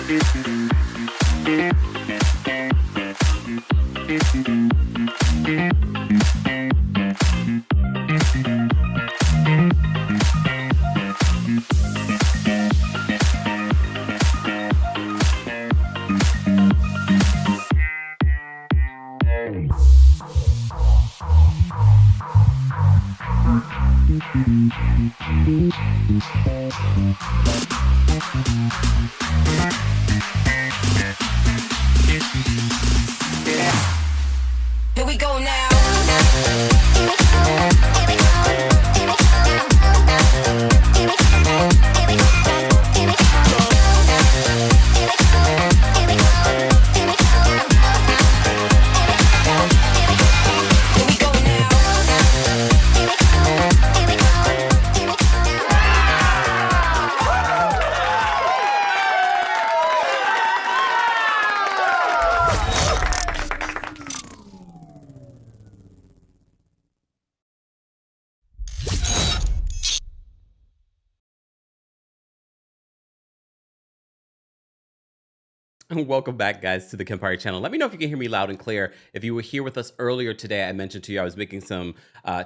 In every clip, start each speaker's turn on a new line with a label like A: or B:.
A: Here we go now.
B: Welcome back, guys, to the Kempire channel. Let me know if you can hear me loud and clear. If you were here with us earlier today, I mentioned to you I was making some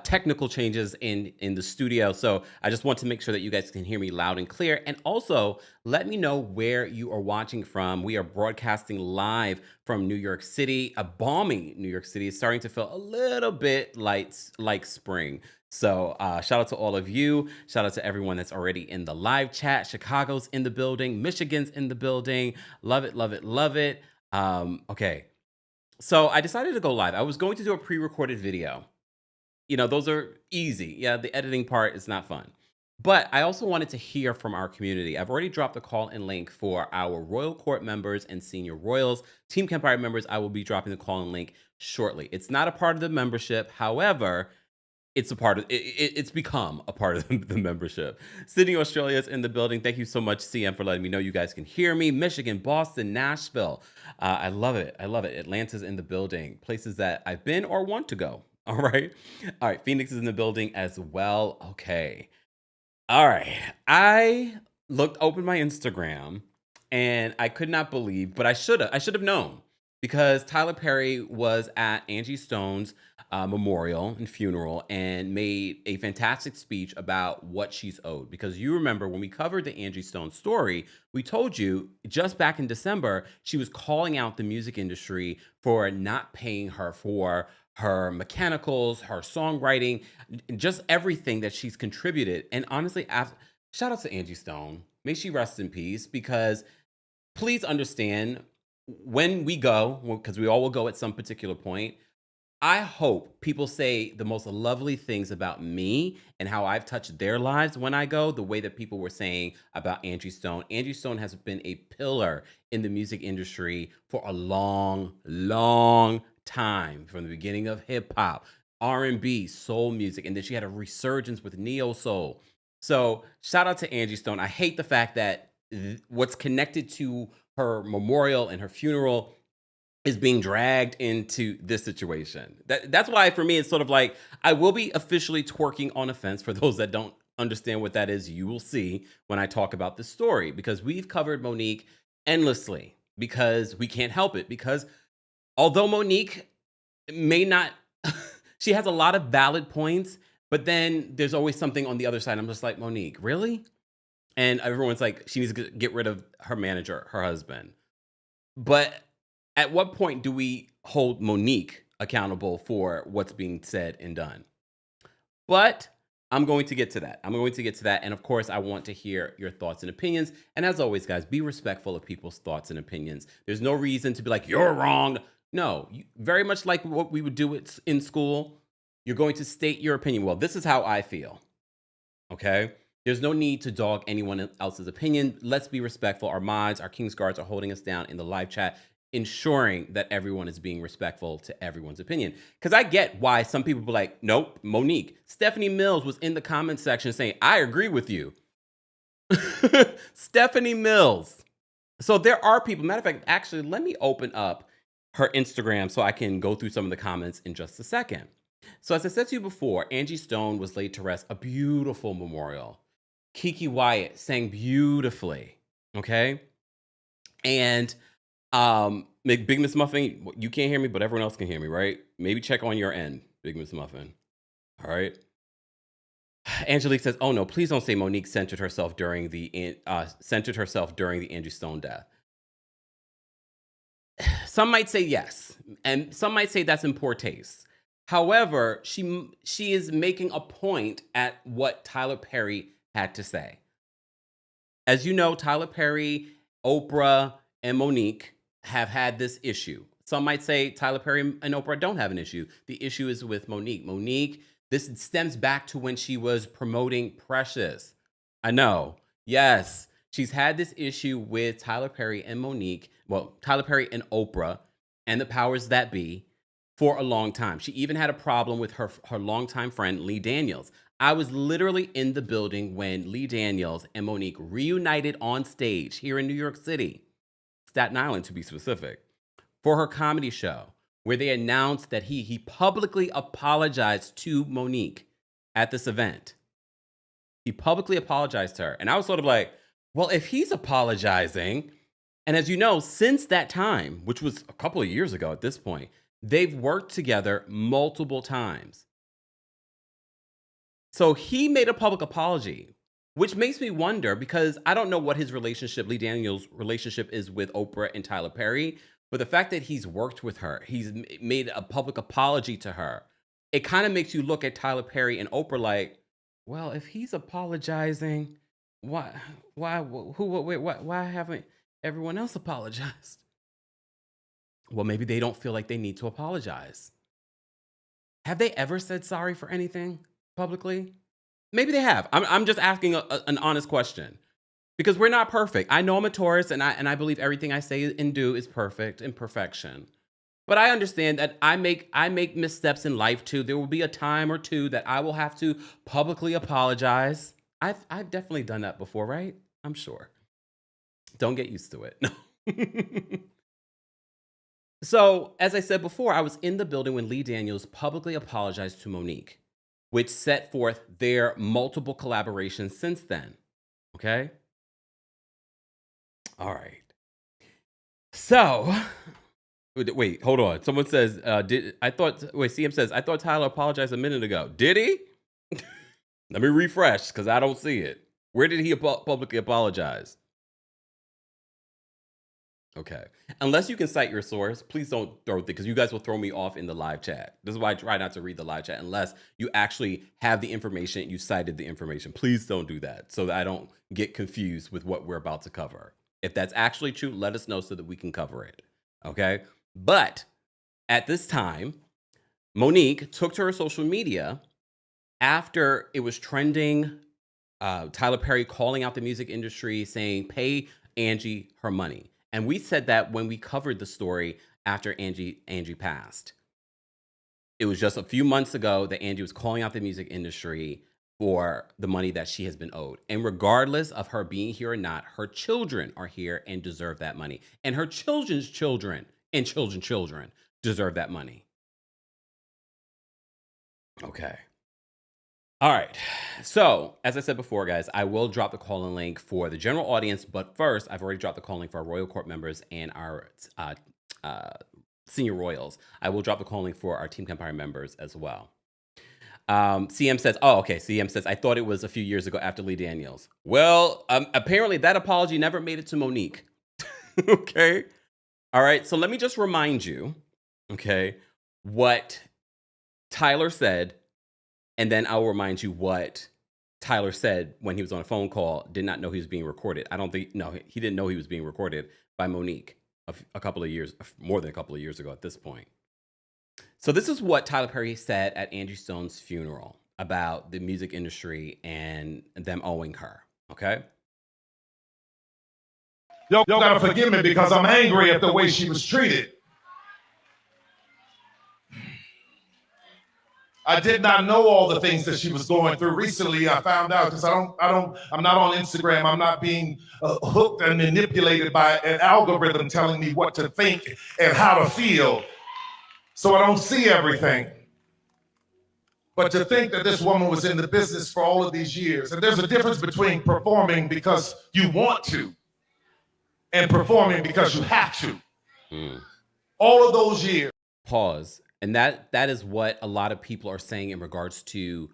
B: technical changes in the studio. So I just want to make sure that you guys can hear me loud and clear. And also, let me know where you are watching from. We are broadcasting live from New York City. A balmy New York City is starting to feel a little bit like spring. So shout out to all of you. Shout out to everyone that's already in the live chat. Chicago's in the building. Michigan's in the building. Love it, love it, love it. Okay, so I decided to go live. I was going to do a pre-recorded video. You know, those are easy. Yeah, the editing part is not fun. But I also wanted to hear from our community. I've already dropped the call-in link for our Royal Court members and Senior Royals. Team Kempire members, I will be dropping the call-in link shortly. It's not a part of the membership. However, it's a part of it's become a part of the membership. Sydney, Australia is in the building. Thank you so much, CM, for letting me know you guys can hear me. Michigan, Boston, Nashville. I love it. I love it. Atlanta's in the building. Places that I've been or want to go. All right. All right. Phoenix is in the building as well. Okay. All right. I opened my Instagram and I could not believe, but I should have known, because Tyler Perry was at Angie Stone's memorial and funeral and made a fantastic speech about what she's owed. Because you remember when we covered the Angie Stone story, we told you just back in December, she was calling out the music industry for not paying her for her mechanicals, her songwriting, just everything that she's contributed. And honestly, shout out to Angie Stone. May she rest in peace, because please understand, when we go, because we all will go at some particular point, I hope people say the most lovely things about me and how I've touched their lives when I go, the way that people were saying about Angie Stone. Angie Stone has been a pillar in the music industry for a long, long time, from the beginning of hip hop, R&B, soul music, and then she had a resurgence with neo soul. So shout out to Angie Stone. I hate the fact that what's connected to her memorial and her funeral is being dragged into this situation. That's why, for me, it's sort of like, I will be officially twerking on a fence. For those that don't understand what that is, you will see when I talk about this story, because we've covered Monique endlessly, because we can't help it. Because although Monique may not, she has a lot of valid points, but then there's always something on the other side. I'm just like, Monique, really? And everyone's like, she needs to get rid of her manager, her husband. But at what point do we hold Monique accountable for what's being said and done? But I'm going to get to that. And of course, I want to hear your thoughts and opinions. And as always, guys, be respectful of people's thoughts and opinions. There's no reason to be like, you're wrong. No, very much like what we would do in school. You're going to state your opinion. Well, this is how I feel. Okay? There's no need to dog anyone else's opinion. Let's be respectful. Our mods, our King's Guards are holding us down in the live chat, ensuring that everyone is being respectful to everyone's opinion. Because I get why some people be like, nope, Monique. Stephanie Mills was in the comment section saying, I agree with you. Stephanie Mills. So there are people, matter of fact, actually, let me open up her Instagram so I can go through some of the comments in just a second. So as I said to you before, Angie Stone was laid to rest, a beautiful memorial. Kiki Wyatt sang beautifully, okay? And Big Miss Muffin, you can't hear me, but everyone else can hear me, right? Maybe check on your end, Big Miss Muffin. All right. Angelique says, "Oh no, please don't say Monique centered herself during the Angie Stone death." Some might say yes, and some might say that's in poor taste. However, she is making a point at what Tyler Perry had to say. As you know, Tyler Perry, Oprah, and Monique have had this issue. Some might say Tyler Perry and Oprah don't have an issue. The issue is with Monique. Monique, this stems back to when she was promoting Precious. I know. Yes. She's had this issue with Tyler Perry and Monique, well, Tyler Perry and Oprah and the powers that be for a long time. She even had a problem with her longtime friend, Lee Daniels. I was literally in the building when Lee Daniels and Monique reunited on stage here in New York City, Staten Island to be specific, for her comedy show, where they announced that he publicly apologized to Monique at this event. He publicly apologized to her. And I was sort of like, well, if he's apologizing, and as you know, since that time, which was a couple of years ago at this point, they've worked together multiple times. So he made a public apology, which makes me wonder, because I don't know what his relationship, Lee Daniels' relationship is with Oprah and Tyler Perry, but the fact that he's worked with her, he's made a public apology to her, it kind of makes you look at Tyler Perry and Oprah like, well, if he's apologizing, why haven't everyone else apologized? Well, maybe they don't feel like they need to apologize. Have they ever said sorry for anything publicly? Maybe they have. I'm just asking an honest question, because we're not perfect. I know I'm a Taurus, and I believe everything I say and do is perfect and perfection. But I understand that I make missteps in life too. There will be a time or two that I will have to publicly apologize. I've definitely done that before, right? I'm sure. Don't get used to it. No. So, as I said before, I was in the building when Lee Daniels publicly apologized to Monique, which set forth their multiple collaborations since then. Okay? All right. So, wait, hold on. Someone says, CM says, I thought Tyler apologized a minute ago. Did he? Let me refresh, because I don't see it. Where did he publicly apologize? Okay. Unless you can cite your source, please don't throw it, because you guys will throw me off in the live chat. This is why I try not to read the live chat unless you actually have the information, you cited the information. Please don't do that so that I don't get confused with what we're about to cover. If that's actually true, let us know so that we can cover it. Okay? But at this time, Monique took to her social media after it was trending, Tyler Perry calling out the music industry saying, pay Angie her money. And we said that when we covered the story after Angie passed. It was just a few months ago that Angie was calling out the music industry for the money that she has been owed. And regardless of her being here or not, her children are here and deserve that money. And her children's children and children deserve that money. Okay. All right. So, as I said before, guys, I will drop the call-in link for the general audience. But first, I've already dropped the call link for our Royal Court members and our senior royals. I will drop the call link for our Team Kempire members as well. CM says, oh, okay. CM says, I thought it was a few years ago after Lee Daniels. Well, apparently that apology never made it to Monique. Okay. All right. So let me just remind you, okay, what Tyler said. And then I'll remind you what Tyler said when he was on a phone call, did not know he was being recorded. He didn't know he was being recorded by Monique a couple of years, more than a couple of years ago at this point. So this is what Tyler Perry said at Angie Stone's funeral about the music industry and them owing her, okay?
A: Y'all gotta forgive me because I'm angry at the way she was treated. I did not know all the things that she was going through. Recently, I found out because I'm not on Instagram. I'm not being hooked and manipulated by an algorithm telling me what to think and how to feel. So I don't see everything. But to think that this woman was in the business for all of these years, and there's a difference between performing because you want to and performing because you have to.
B: Mm.
A: All of those years.
B: Pause. And that is what a lot of people are saying in regards to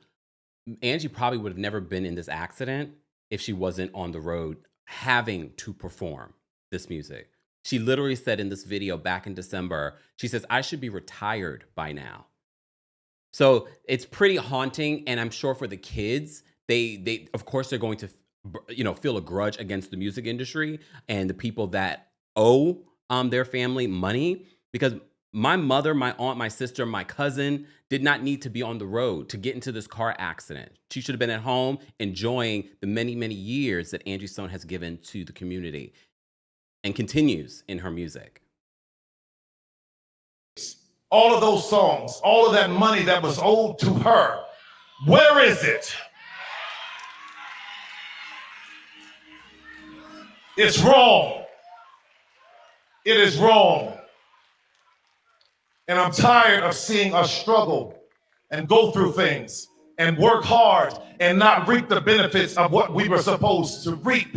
B: Angie probably would have never been in this accident if she wasn't on the road having to perform this music. She literally said in this video back in December, she says, I should be retired by now. So it's pretty haunting. And I'm sure for the kids, they of course, they're going to, feel a grudge against the music industry and the people that owe their family money, because my mother, my aunt, my sister, my cousin did not need to be on the road to get into this car accident. She should have been at home enjoying the many, many years that Angie Stone has given to the community and continues in her music.
A: All of those songs, all of that money that was owed to her, where is it? It's wrong. It is wrong. And I'm tired of seeing us struggle and go through things and work hard and not reap the benefits of what we were supposed to reap.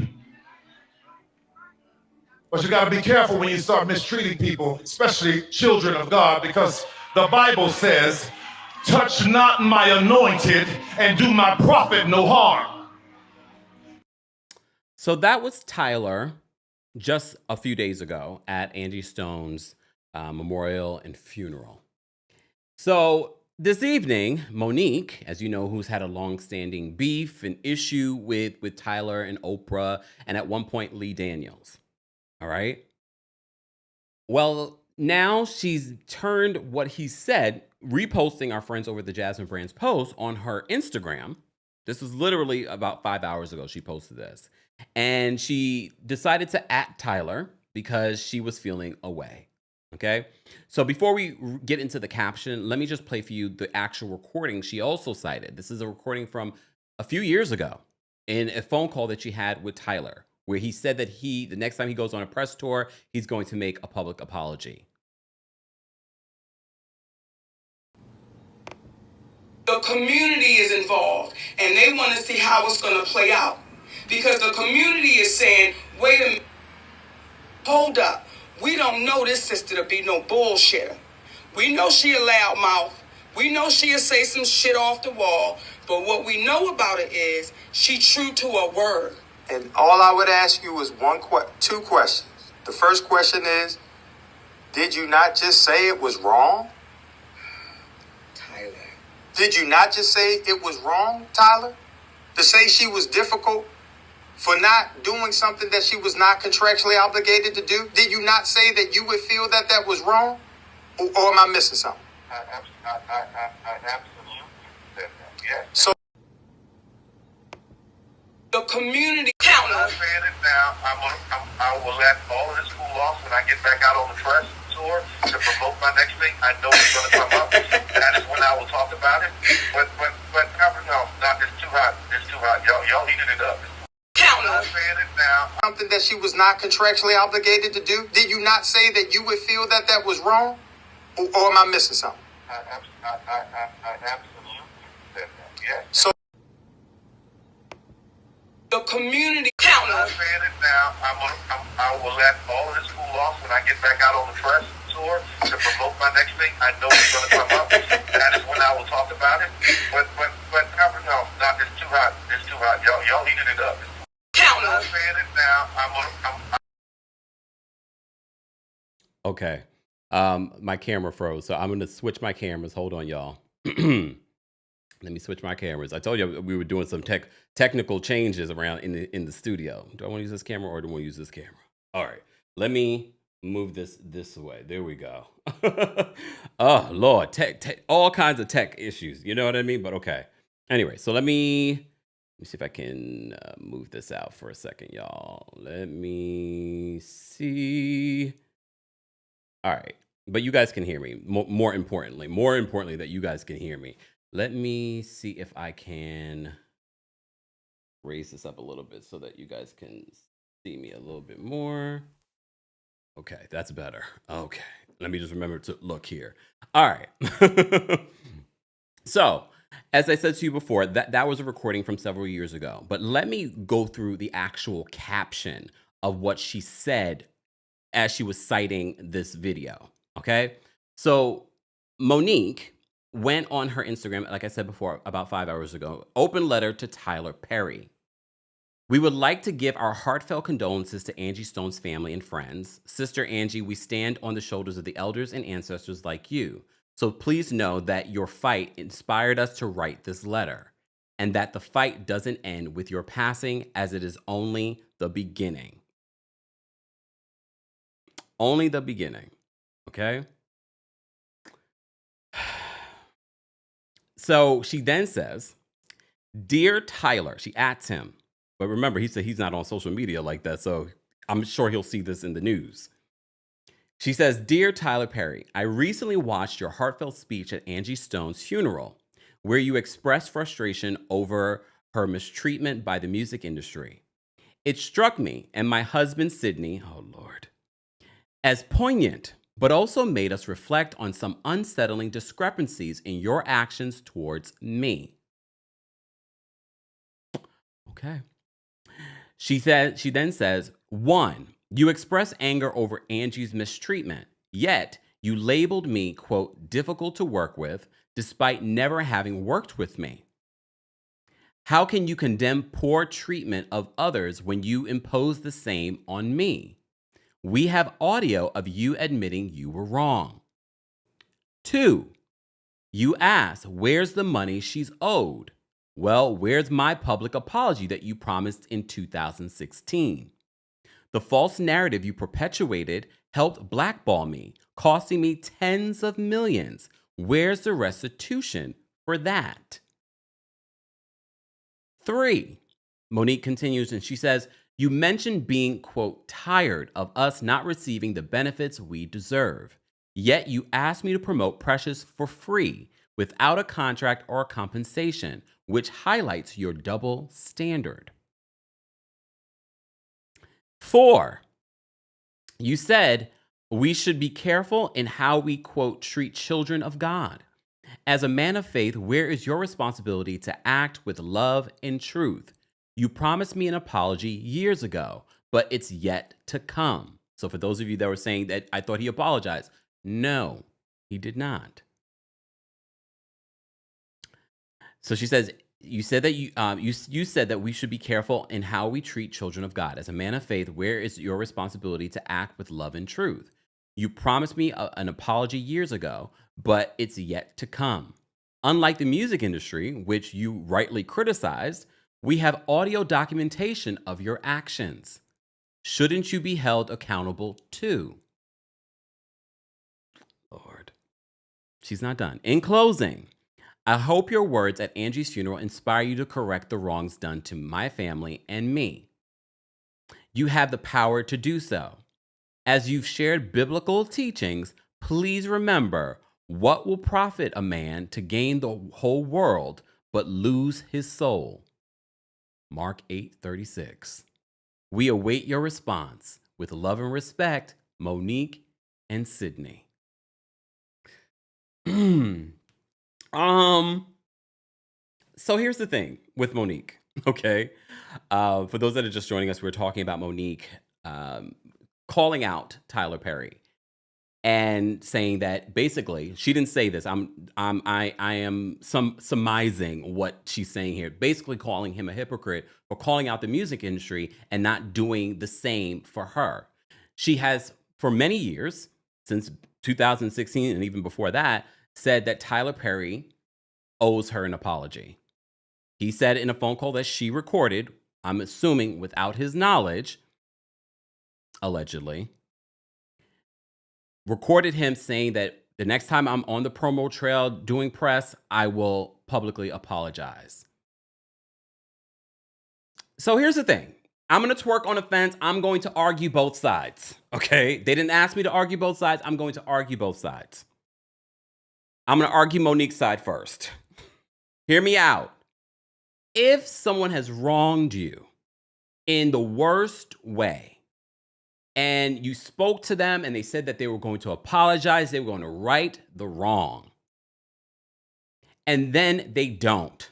A: But you got to be careful when you start mistreating people, especially children of God, because the Bible says, touch not my anointed and do my prophet no harm.
B: So that was Tyler just a few days ago at Angie Stone's memorial and funeral. So this evening, Monique, as you know, who's had a long-standing beef and issue with Tyler and Oprah, and at one point Lee Daniels. All right. Well, now she's turned what he said, reposting our friends over the Jasmine Brands post on her Instagram. This was literally about 5 hours ago. She posted this, and she decided to @ Tyler because she was feeling away. Okay. So before we get into the caption, let me just play for you the actual recording she also cited. This is a recording from a few years ago in a phone call that she had with Tyler, where he said that the next time he goes on a press tour, he's going to make a public apology.
C: The community is involved, and they want to see how it's going to play out. Because the community is saying, wait a minute, hold up. We don't know this sister to be no bullshitter. We know she a loudmouth. We know she'll say some shit off the wall. But what we know about her is she true to her word.
D: And all I would ask you is two questions. The first question is, did you not just say it was wrong?
C: Tyler.
D: Did you not just say it was wrong, Tyler? To say she was difficult for not doing something that she was not contractually obligated to do? Did you not say that you would feel that that was wrong? Or am I missing something?
E: I absolutely said that, yes.
D: So
C: The community
E: I'm
C: counter.
E: saying it now. I will let all of this cool off when I get back out on the press tour to promote my next thing. I know it's going to come up. That is when I will talk about it. But no, it's too hot. It's too hot. Y'all heated it up.
C: Counter.
E: I'm saying it now.
D: something that she was not contractually obligated to do? Did you not say that you would feel that that was wrong? Or am I missing something?
E: I absolutely said that, yes.
D: So
C: The community counter.
E: I'm saying it now. I will let all of this cool off when I get back out on the press tour to promote my next thing. I know it's going to come up. That is when I will talk about it. But no, it's too hot. It's too hot. Y'all heated it up.
C: Counter.
E: I'm saying it now.
B: Okay. My camera froze, so I'm going to switch my cameras. Hold on, y'all. Let me switch my cameras. I told you we were doing some technical changes around in the studio. Do I want to use this camera or do I want to use this camera? All right. Let me move this way. There we go. Oh, Lord. Tech, all kinds of tech issues. You know what I mean? But okay. Anyway, so let me see if I can move this out for a second, y'all. Let me see. All right. But you guys can hear me. More importantly that you guys can hear me. Let me see if I can raise this up a little bit so that you guys can see me a little bit more. Okay, that's better. Okay, let me just remember to look here. All right. So, as I said to you before, that was a recording from several years ago. But let me go through the actual caption of what she said as she was citing this video. Okay. So Monique went on her Instagram, like I said before, about 5 hours ago, open letter to Tyler Perry. We would like to give our heartfelt condolences to Angie Stone's family and friends. Sister Angie, we stand on the shoulders of the elders and ancestors like you. So please know that your fight inspired us to write this letter, and that the fight doesn't end with your passing, as it is only the beginning. Only the beginning. Okay? So she then says, Dear Tyler, she ats him. But remember, he said he's not on social media like that, so I'm sure he'll see this in the news. She says, Dear Tyler Perry, I recently watched your heartfelt speech at Angie Stone's funeral, where you expressed frustration over her mistreatment by the music industry. It struck me and my husband, Sydney, oh Lord, as poignant, but also made us reflect on some unsettling discrepancies in your actions towards me. Okay. She then says, 1, you express anger over Angie's mistreatment, yet you labeled me, quote, difficult to work with, despite never having worked with me. How can you condemn poor treatment of others when you impose the same on me? We have audio of you admitting you were wrong. 2, you ask, where's the money she's owed? Well, where's my public apology that you promised in 2016? The false narrative you perpetuated helped blackball me, costing me tens of millions. Where's the restitution for that? 3, Monique continues and she says, you mentioned being, quote, tired of us not receiving the benefits we deserve. Yet you asked me to promote Precious for free without a contract or compensation, which highlights your double standard. 4, you said we should be careful in how we, quote, treat children of God. As a man of faith, where is your responsibility to act with love and truth? You promised me an apology years ago, but it's yet to come. So for those of you that were saying that I thought he apologized, no, he did not. So she says, you said that you said that we should be careful in how we treat children of God. As a man of faith, where is your responsibility to act with love and truth? You promised me an apology years ago, but it's yet to come. Unlike the music industry, which you rightly criticized, we have audio documentation of your actions. Shouldn't you be held accountable too? Lord. She's not done. In closing, I hope your words at Angie's funeral inspire you to correct the wrongs done to my family and me. You have the power to do so. As you've shared biblical teachings, please remember, what will profit a man to gain the whole world but lose his soul? Mark 8:36. We await your response. With love and respect, Monique and Sydney. So here's the thing with Monique, okay? For those that are just joining us, we're talking about Monique calling out Tyler Perry and saying that basically she didn't say this. I am surmising what she's saying here. Basically calling him a hypocrite for calling out the music industry and not doing the same for her. She has, for many years, since 2016 and even before that, said that Tyler Perry owes her an apology. He said in a phone call that she recorded, I'm assuming without his knowledge, allegedly, recorded him saying that the next time I'm on the promo trail doing press, I will publicly apologize. So here's the thing. I'm going to twerk on the fence. I'm going to argue both sides. Okay? They didn't ask me to argue both sides. I'm going to argue both sides. I'm going to argue Monique's side first. Hear me out. If someone has wronged you in the worst way, and you spoke to them and they said that they were going to apologize, they were going to right the wrong, and then they don't,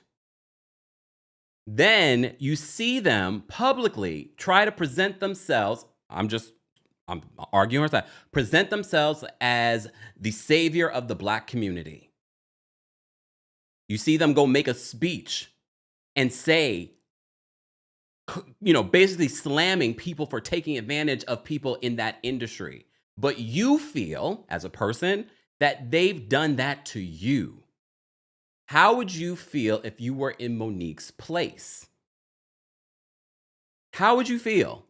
B: Then you see them publicly try to present themselves. I'm arguing with that. Present themselves as the savior of the Black community. You see them go make a speech and say, basically slamming people for taking advantage of people in that industry. But you feel, as a person, that they've done that to you. How would you feel if you were in Monique's place? How would you feel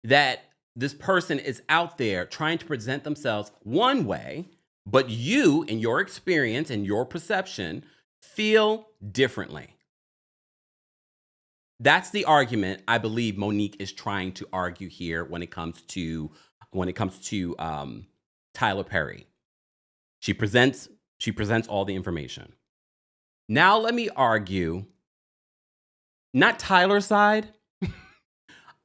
B: that this person is out there trying to present themselves one way, but you, in your experience and your perception, feel differently? That's the argument I believe Monique is trying to argue here when it comes to Tyler Perry. She presents all the information. Now let me argue, not Tyler's side,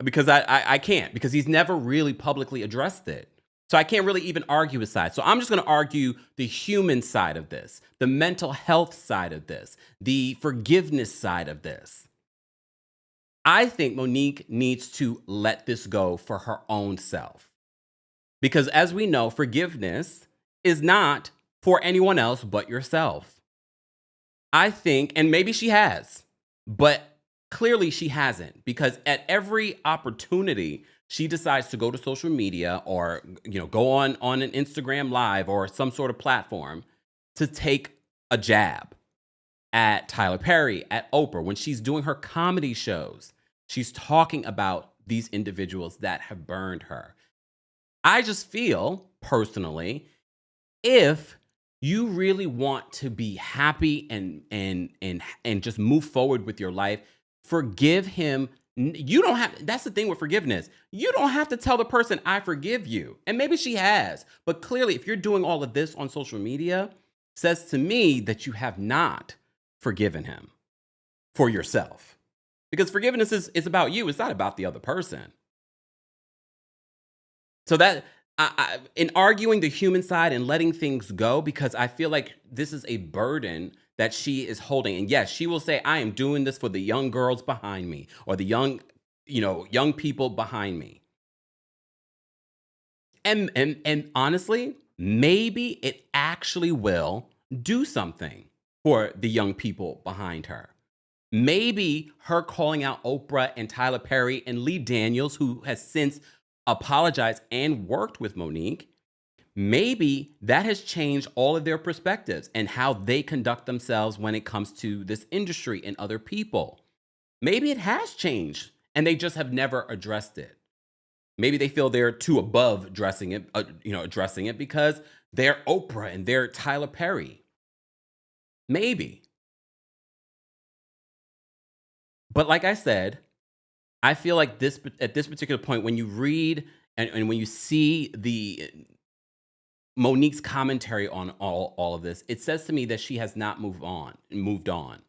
B: because I can't, because he's never really publicly addressed it. So I can't really even argue his side. So I'm just going to argue the human side of this, the mental health side of this, the forgiveness side of this. I think Monique needs to let this go for her own self. Because as we know, forgiveness is not for anyone else but yourself. I think, and maybe she has, but clearly she hasn't, because at every opportunity, she decides to go to social media or go on an Instagram Live or some sort of platform to take a jab at Tyler Perry, at Oprah. When she's doing her comedy shows, she's talking about these individuals that have burned her. I just feel, personally, if you really want to be happy and just move forward with your life, forgive him. You don't have, that's the thing with forgiveness. You don't have to tell the person, I forgive you. And maybe she has, but clearly if you're doing all of this on social media, says to me that you have not forgiven him for yourself. Because forgiveness is about you. It's not about the other person. So that, in arguing the human side and letting things go, because I feel like this is a burden that she is holding. And yes, she will say, I am doing this for the young girls behind me, or the young people behind me. And honestly, maybe it actually will do something for the young people behind her. Maybe her calling out Oprah and Tyler Perry and Lee Daniels, who has since apologized and worked with Monique, maybe that has changed all of their perspectives and how they conduct themselves when it comes to this industry and other people. Maybe it has changed and they just have never addressed it. Maybe they feel they're too above addressing it because they're Oprah and they're Tyler Perry. Maybe. But like I said, I feel like at this particular point, when you read and when you see the Monique's commentary on all of this, it says to me that she has not moved on.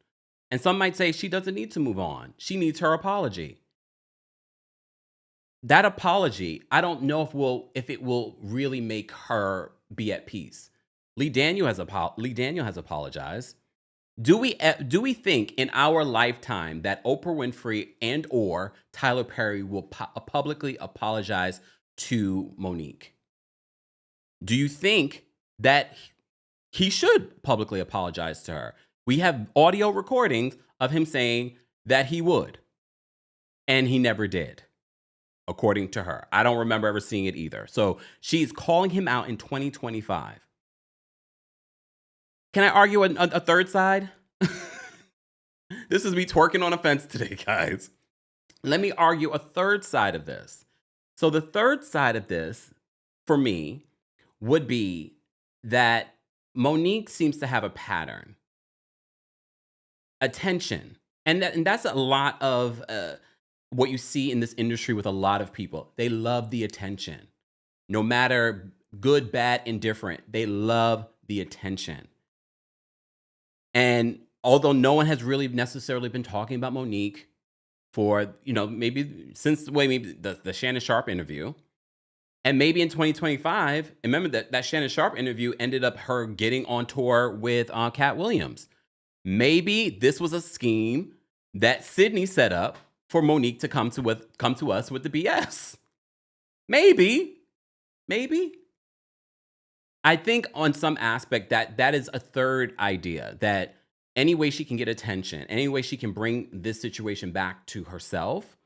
B: And some might say she doesn't need to move on. She needs her apology. That apology, I don't know if it will really make her be at peace. Lee Daniel has apologized. Do we think in our lifetime that Oprah Winfrey and or Tyler Perry will publicly apologize to Monique? Do you think that he should publicly apologize to her? We have audio recordings of him saying that he would, and he never did, according to her. I don't remember ever seeing it either. So she's calling him out in 2025. Can I argue a third side? This is me twerking on a fence today, guys. Let me argue a third side of this. So the third side of this, for me, would be that Monique seems to have a pattern. Attention. And that's a lot of what you see in this industry with a lot of people. They love the attention. No matter good, bad, indifferent, they love the attention. And although no one has really necessarily been talking about Monique for, maybe since the Shannon Sharpe interview, and maybe in 2025, remember that Shannon Sharpe interview ended up her getting on tour with Cat Williams. Maybe this was a scheme that Sydney set up for Monique to come to us with the BS. Maybe. I think on some aspect that is a third idea, that any way she can get attention, any way she can bring this situation back to herself,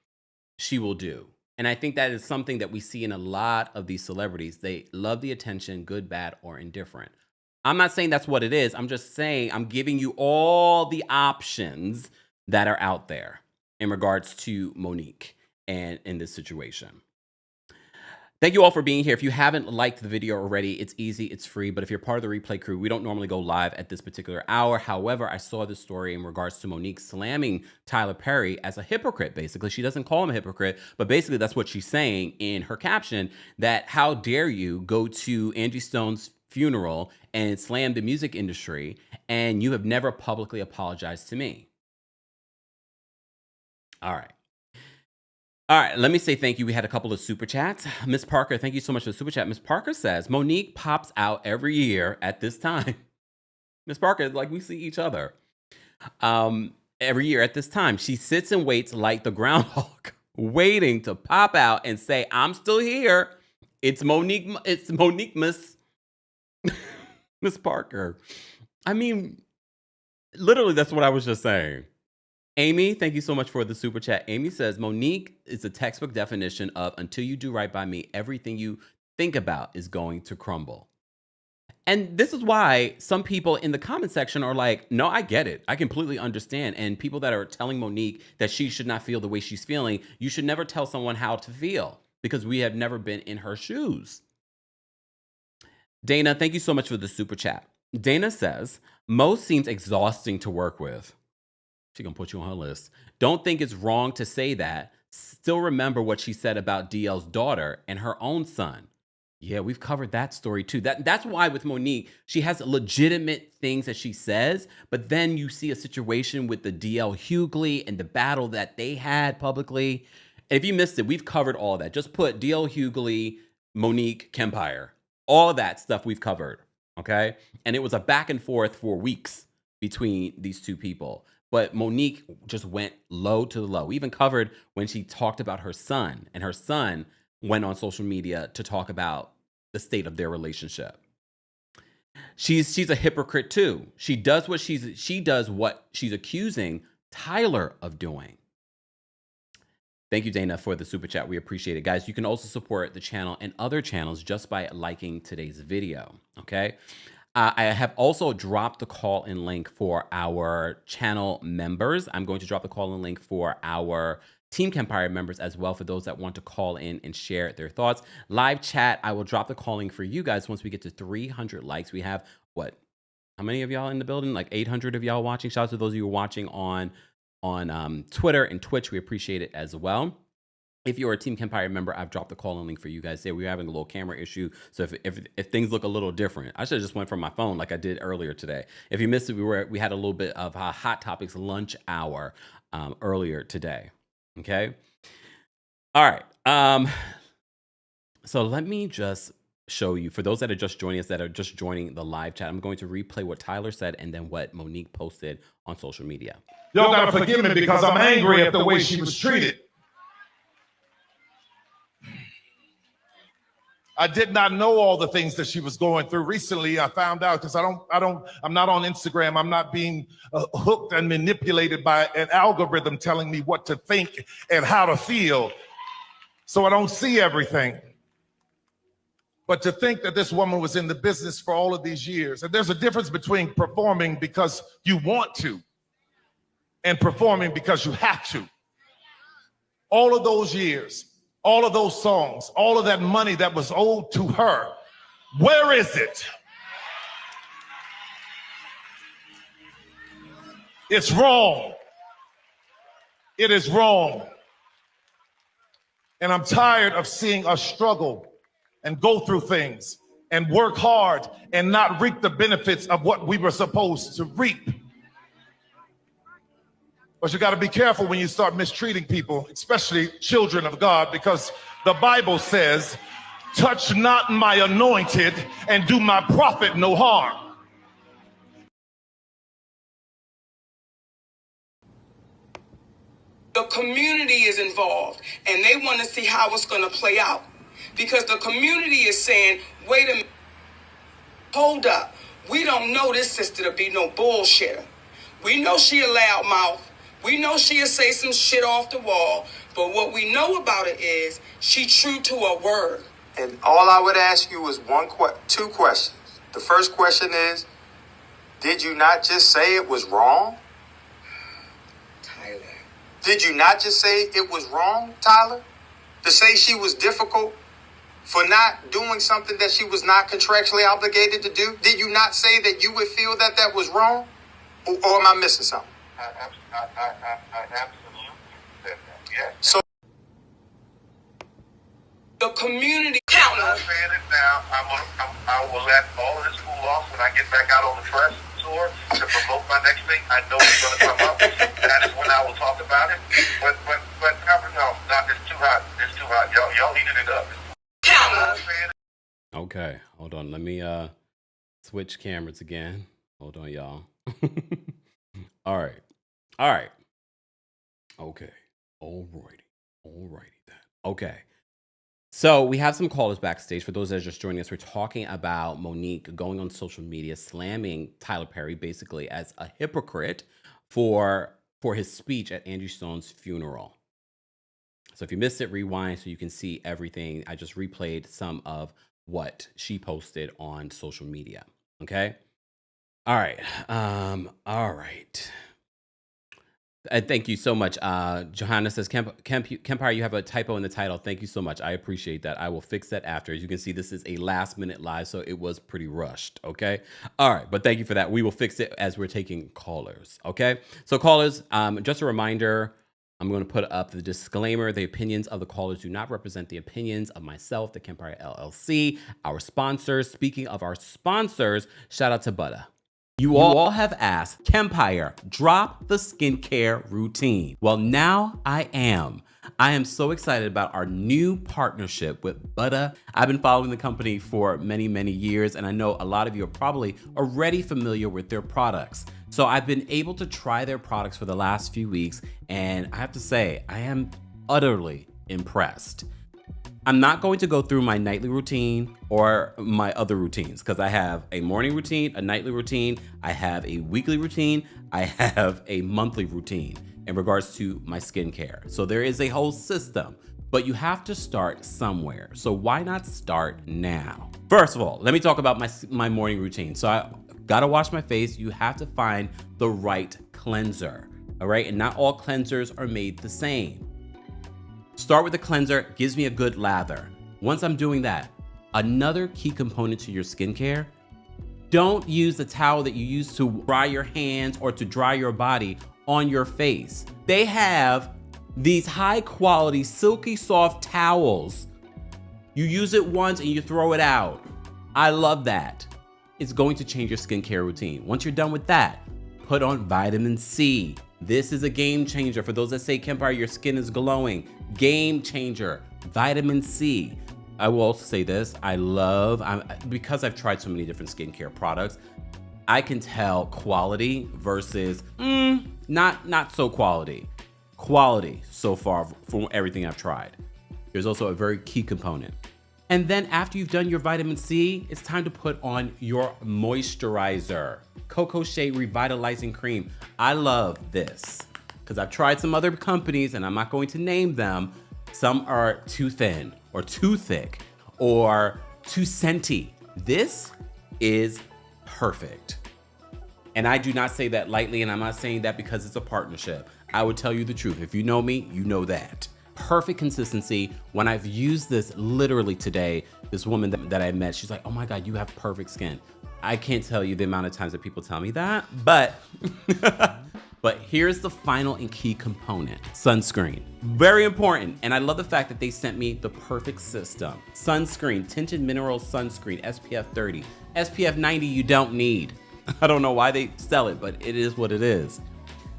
B: she will do. And I think that is something that we see in a lot of these celebrities. They love the attention, good, bad, or indifferent. I'm not saying that's what it is. I'm just saying I'm giving you all the options that are out there in regards to Monique and in this situation. Thank you all for being here. If you haven't liked the video already, it's easy, it's free. But if you're part of the replay crew, we don't normally go live at this particular hour. However, I saw this story in regards to Monique slamming Tyler Perry as a hypocrite, basically. She doesn't call him a hypocrite, but basically that's what she's saying in her caption, that how dare you go to Angie Stone's funeral and slam the music industry, and you have never publicly apologized to me. All right, let me say thank you. We had a couple of super chats. Miss Parker, thank you so much for the super chat. Miss Parker says, Monique pops out every year at this time. Miss Parker, like we see each other. Every year at this time, she sits and waits like the groundhog, waiting to pop out and say, I'm still here. It's Monique, Miss Miss Parker. I mean, literally, that's what I was just saying. Amy, thank you so much for the super chat. Amy says, Monique is a textbook definition of until you do right by me, everything you think about is going to crumble. And this is why some people in the comment section are like, no, I get it. I completely understand. And people that are telling Monique that she should not feel the way she's feeling, you should never tell someone how to feel because we have never been in her shoes. Dana, thank you so much for the super chat. Dana says, Mo seems exhausting to work with. She's going to put you on her list. Don't think it's wrong to say that. Still remember what she said about DL's daughter and her own son. Yeah, we've covered that story too. That's why with Monique, she has legitimate things that she says, but then you see a situation with the DL Hughley and the battle that they had publicly. And if you missed it, we've covered all of that. Just put DL Hughley, Monique, Kempire. All of that stuff we've covered, okay? And it was a back and forth for weeks between these two people. But Monique just went low to the low. We even covered when she talked about her son, and her son went on social media to talk about the state of their relationship. She's a hypocrite too. She does what she's accusing Tyler of doing. Thank you, Dana, for the super chat. We appreciate it. Guys, you can also support the channel and other channels just by liking today's video, okay? I have also dropped the call-in link for our channel members. I'm going to drop the call-in link for our Team Kempire members as well, for those that want to call in and share their thoughts. Live chat, I will drop the calling for you guys once we get to 300 likes. We have, what, how many of y'all in the building? Like 800 of y'all watching. Shout out to those of you who are watching on Twitter and Twitch. We appreciate it as well. If you're a Team Kempire member, I've dropped the call-in link for you guys there. We're having a little camera issue, so if things look a little different, I should have just went from my phone like I did earlier today. If you missed it, we had a little bit of a Hot Topics lunch hour earlier today. Okay. All right. So let me just show you, for those that are just joining us, that are just joining the live chat, I'm going to replay what Tyler said and then what Monique posted on social media.
A: Y'all gotta forgive me because I'm angry at the way she was treated. I did not know all the things that she was going through. Recently, I found out because I'm not on Instagram. I'm not being hooked and manipulated by an algorithm telling me what to think and how to feel. So I don't see everything. But to think that this woman was in the business for all of these years, and there's a difference between performing because you want to and performing because you have to. All of those years, all of those songs, all of that money that was owed to her, where is it? It's wrong. It is wrong. And I'm tired of seeing us struggle and go through things and work hard and not reap the benefits of what we were supposed to reap. But you got to be careful when you start mistreating people, especially children of God, because the Bible says, touch not my anointed and do my prophet no harm.
C: The community is involved, and they want to see how it's going to play out. Because the community is saying, wait a minute, hold up. We don't know this sister to be no bullshitter. We know she a loudmouth. We know she'll say some shit off the wall. But what we know about it is she true to her word.
D: And all I would ask you is two questions. The first question is, did you not just say it was wrong?
C: Tyler.
D: Did you not just say it was wrong, Tyler? To say she was difficult for not doing something that she was not contractually obligated to do? Did you not say that you would feel that that was wrong? Or am I missing something?
E: I absolutely said that. Yes.
D: So
C: The community
E: I'm
C: counter.
E: not saying it now. I will let all of this cool off when I get back out on the press tour to promote my next thing. I know it's going to come up. That is when I will talk about it. But no, it's too hot. It's too hot. Y'all heated it up.
C: Counter.
B: Okay, hold on. Let me switch cameras again. Hold on, y'all. All right. Okay. Alrighty then. Okay. So we have some callers backstage. For those that are just joining us, we're talking about Monique going on social media, slamming Tyler Perry basically as a hypocrite for his speech at Angie Stone's funeral. So if you missed it, rewind so you can see everything. I just replayed some of what she posted on social media. Okay. All right. All right. Thank you so much. Johanna says, Kempire, you have a typo in the title. Thank you so much. I appreciate that. I will fix that after. As you can see, this is a last minute live, so it was pretty rushed. Okay. All right. But thank you for that. We will fix it as we're taking callers. Okay. So callers, just a reminder, I'm going to put up the disclaimer. The opinions of the callers do not represent the opinions of myself, the Kempire LLC, our sponsors. Speaking of our sponsors, shout out to Butter. You all have asked, Kempire, drop the skincare routine. Well, now I am. I am so excited about our new partnership with Butter. I've been following the company for many, many years, and I know a lot of you are probably already familiar with their products. So I've been able to try their products for the last few weeks, and I have to say, I am utterly impressed. I'm not going to go through my nightly routine or my other routines because I have a morning routine, a nightly routine, I have a weekly routine, I have a monthly routine in regards to my skincare. So there is a whole system, but you have to start somewhere. So why not start now? First of all, let me talk about my morning routine. So I gotta wash my face. You have to find the right cleanser, all right? And not all cleansers are made the same. Start with the cleanser, gives me a good lather. Once I'm doing that, another key component to your skincare, don't use the towel that you use to dry your hands or to dry your body on your face. They have these high quality, silky soft towels. You use it once and you throw it out. I love that. It's going to change your skincare routine. Once you're done with that, put on vitamin C. This is a game changer for those that say, Kempire, your skin is glowing. Game changer, vitamin C. I will also say this, because I've tried so many different skincare products, I can tell quality versus not so quality. Quality so far from everything I've tried. There's also a very key component. And then after you've done your vitamin C, it's time to put on your moisturizer. Cocoa Shea Revitalizing Cream. I love this because I've tried some other companies and I'm not going to name them. Some are too thin or too thick or too scenty. This is perfect. And I do not say that lightly, and I'm not saying that because it's a partnership. I would tell you the truth. If you know me, you know that. Perfect consistency. When I've used this literally today, this woman that I met, she's like, oh my God, you have perfect skin. I can't tell you the amount of times that people tell me that, but here's the final and key component, sunscreen. Very important, and I love the fact that they sent me the perfect system. Sunscreen, tinted mineral sunscreen, SPF 30. SPF 90 you don't need. I don't know why they sell it, but it is what it is.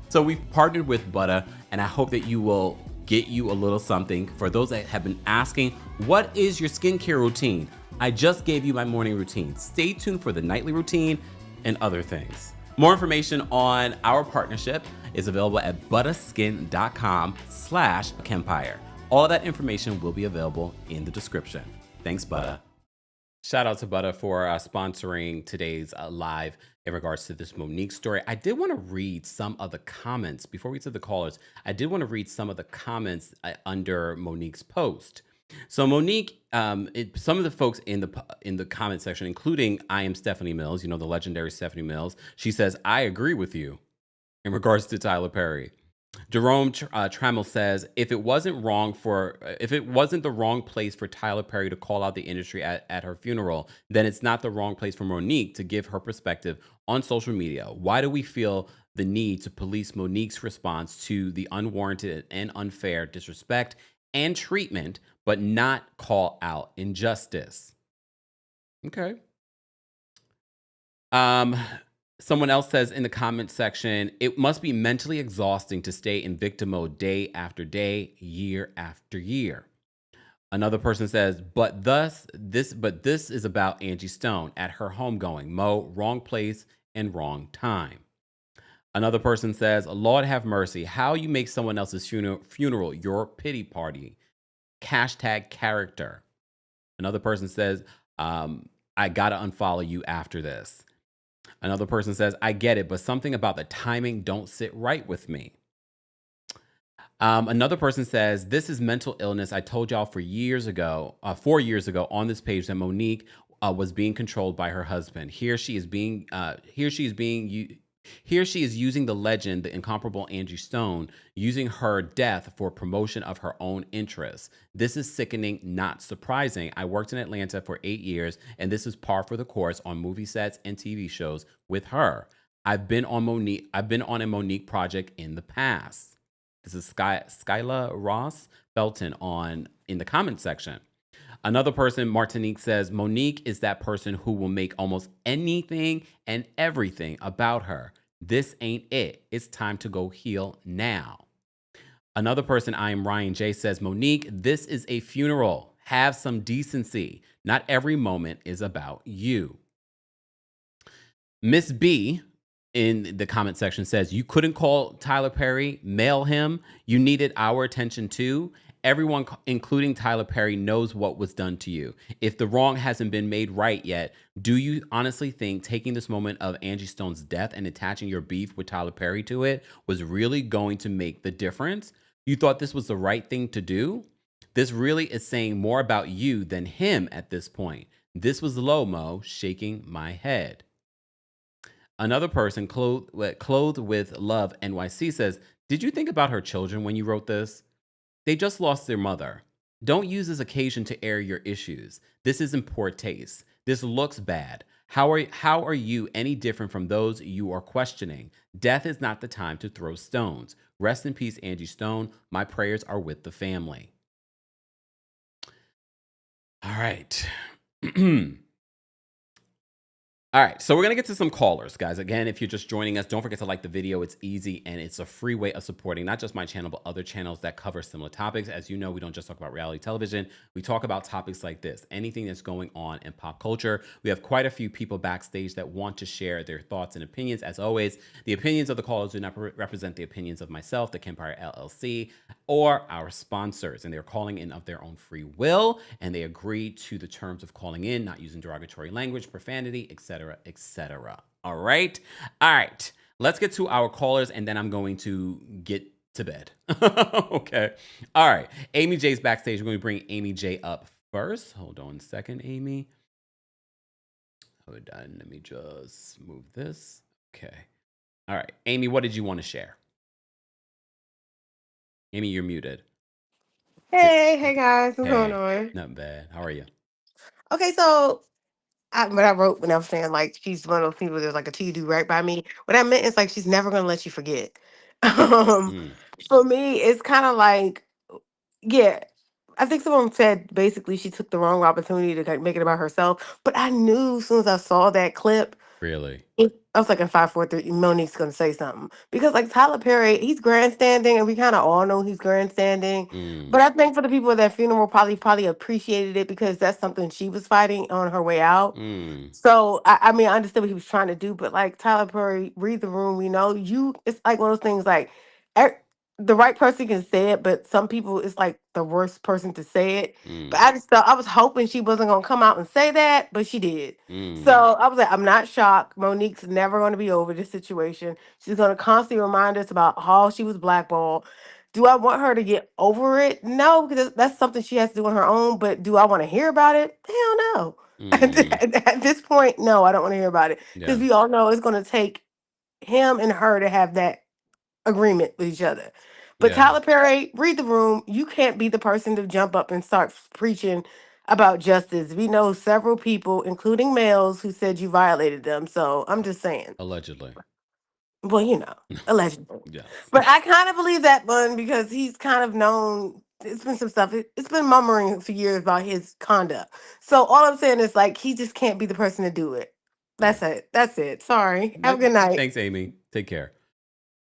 B: So we've partnered with Butter, and I hope that you will get you a little something. For those that have been asking, what is your skincare routine? I just gave you my morning routine. Stay tuned for the nightly routine and other things. More information on our partnership is available at butterskin.com/Kempire. All of that information will be available in the description. Thanks, Butta. Shout out to Butta for sponsoring today's live in regards to this Monique story. I did want to read some of the comments before we get to the callers. I did want to read some of the comments under Monique's post. So Monique, some of the folks in the comment section, including I am Stephanie Mills, the legendary Stephanie Mills, she says, I agree with you in regards to Tyler Perry. Jerome Trammell says, if it wasn't the wrong place for Tyler Perry to call out the industry at her funeral, then it's not the wrong place for Monique to give her perspective on social media. Why do we feel the need to police Monique's response to the unwarranted and unfair disrespect and treatment, but not call out injustice? Okay. Someone else says in the comment section, it must be mentally exhausting to stay in victim mode day after day, year after year. Another person says, but this is about Angie Stone at her homegoing. Mo, wrong place and wrong time. Another person says, Lord have mercy. How you make someone else's funeral your pity party. Hashtag character. Another person says, I gotta unfollow you after this. Another person says, I get it, but something about the timing don't sit right with me. Another person says, this is mental illness. I told y'all 4 years ago on this page that Monique was being controlled by her husband. Here she is using the legend, the incomparable Angie Stone, using her death for promotion of her own interests. This is sickening, not surprising. I worked in Atlanta for 8 years, and this is par for the course on movie sets and TV shows with her. I've been on a Monique project in the past. This is Skyla Ross Felton in the comment section. Another person, Martinique, says, Monique is that person who will make almost anything and everything about her. This ain't it. It's time to go heal now. Another person, I am Ryan J, says, Monique, this is a funeral. Have some decency. Not every moment is about you. Miss B in the comment section says, you couldn't call Tyler Perry, mail him. You needed our attention too. Everyone, including Tyler Perry, knows what was done to you. If the wrong hasn't been made right yet, do you honestly think taking this moment of Angie Stone's death and attaching your beef with Tyler Perry to it was really going to make the difference? You thought this was the right thing to do? This really is saying more about you than him at this point. This was low, Mo, shaking my head. Another person, Clothed with Love NYC, says, did you think about her children when you wrote this? They just lost their mother. Don't use this occasion to air your issues. This is in poor taste. This looks bad. How are you any different from those you are questioning? Death is not the time to throw stones. Rest in peace, Angie Stone. My prayers are with the family. All right. All right, so we're going to get to some callers, guys. Again, if you're just joining us, don't forget to like the video. It's easy, and it's a free way of supporting not just my channel, but other channels that cover similar topics. As you know, we don't just talk about reality television. We talk about topics like this, anything that's going on in pop culture. We have quite a few people backstage that want to share their thoughts and opinions. As always, the opinions of the callers do not represent the opinions of myself, TheKempire LLC, or our sponsors. And they're calling in of their own free will, and they agree to the terms of calling in, not using derogatory language, profanity, etc., etc. All right. Let's get to our callers, and then I'm going to get to bed. Okay. All right. Amy J's backstage. We're going to bring Amy J up first. Hold on a second, Amy. Hold on. Let me just move this. Okay. All right. Amy, what did you want to share? Amy, you're muted.
F: Hey guys, what's going on?
B: Not bad. How are you?
F: Okay, so what I wrote when I was saying like she's one of those people that's like a T do right by me. What I meant is like she's never gonna let you forget. For me, it's kind of like, yeah, I think someone said basically she took the wrong opportunity to like, make it about herself. But I knew as soon as I saw that clip
B: Really?
F: I was like in 5, 4, 3. Monique's gonna say something because like Tyler Perry, he's grandstanding, and we kind of all know he's grandstanding.
B: Mm,
F: But I think for the people at that funeral, probably appreciated it because that's something she was fighting on her way out.
B: mm,
F: So I mean, I understood what he was trying to do, but like Tyler Perry, read the room. We know you. It's like one of those things. Like er, the right person can say it, but some people it's like the worst person to say it. But
B: mm,
F: I just thought I was hoping she wasn't gonna come out and say that, but she did. So
B: mm.
F: I was like, I'm not shocked. Monique's never going to be over this situation. She's going to constantly remind us about how she was blackballed. Do I want her to get over it? No, because that's something she has to do on her own. But do I want to hear about it? Hell no.
B: Mm,
F: At this point, no, I don't want to hear about it because
B: yeah,
F: we all know it's going to take him and her to have that agreement with each other. But
B: yeah,
F: Tyler Perry, read the room. You can't be the person to jump up and start preaching about justice. We know several people, including males, who said you violated them. So I'm just saying.
B: allegedly.
F: Well, allegedly.
B: Yes.
F: But I kind of believe that one because he's kind of known. It's been some stuff. It's been murmuring for years about his conduct. So all I'm saying is like he just can't be the person to do it.
B: Yeah.
F: That's it. That's it. Sorry. Have a
B: That,
F: good night.
B: thanks, Amy. Take care.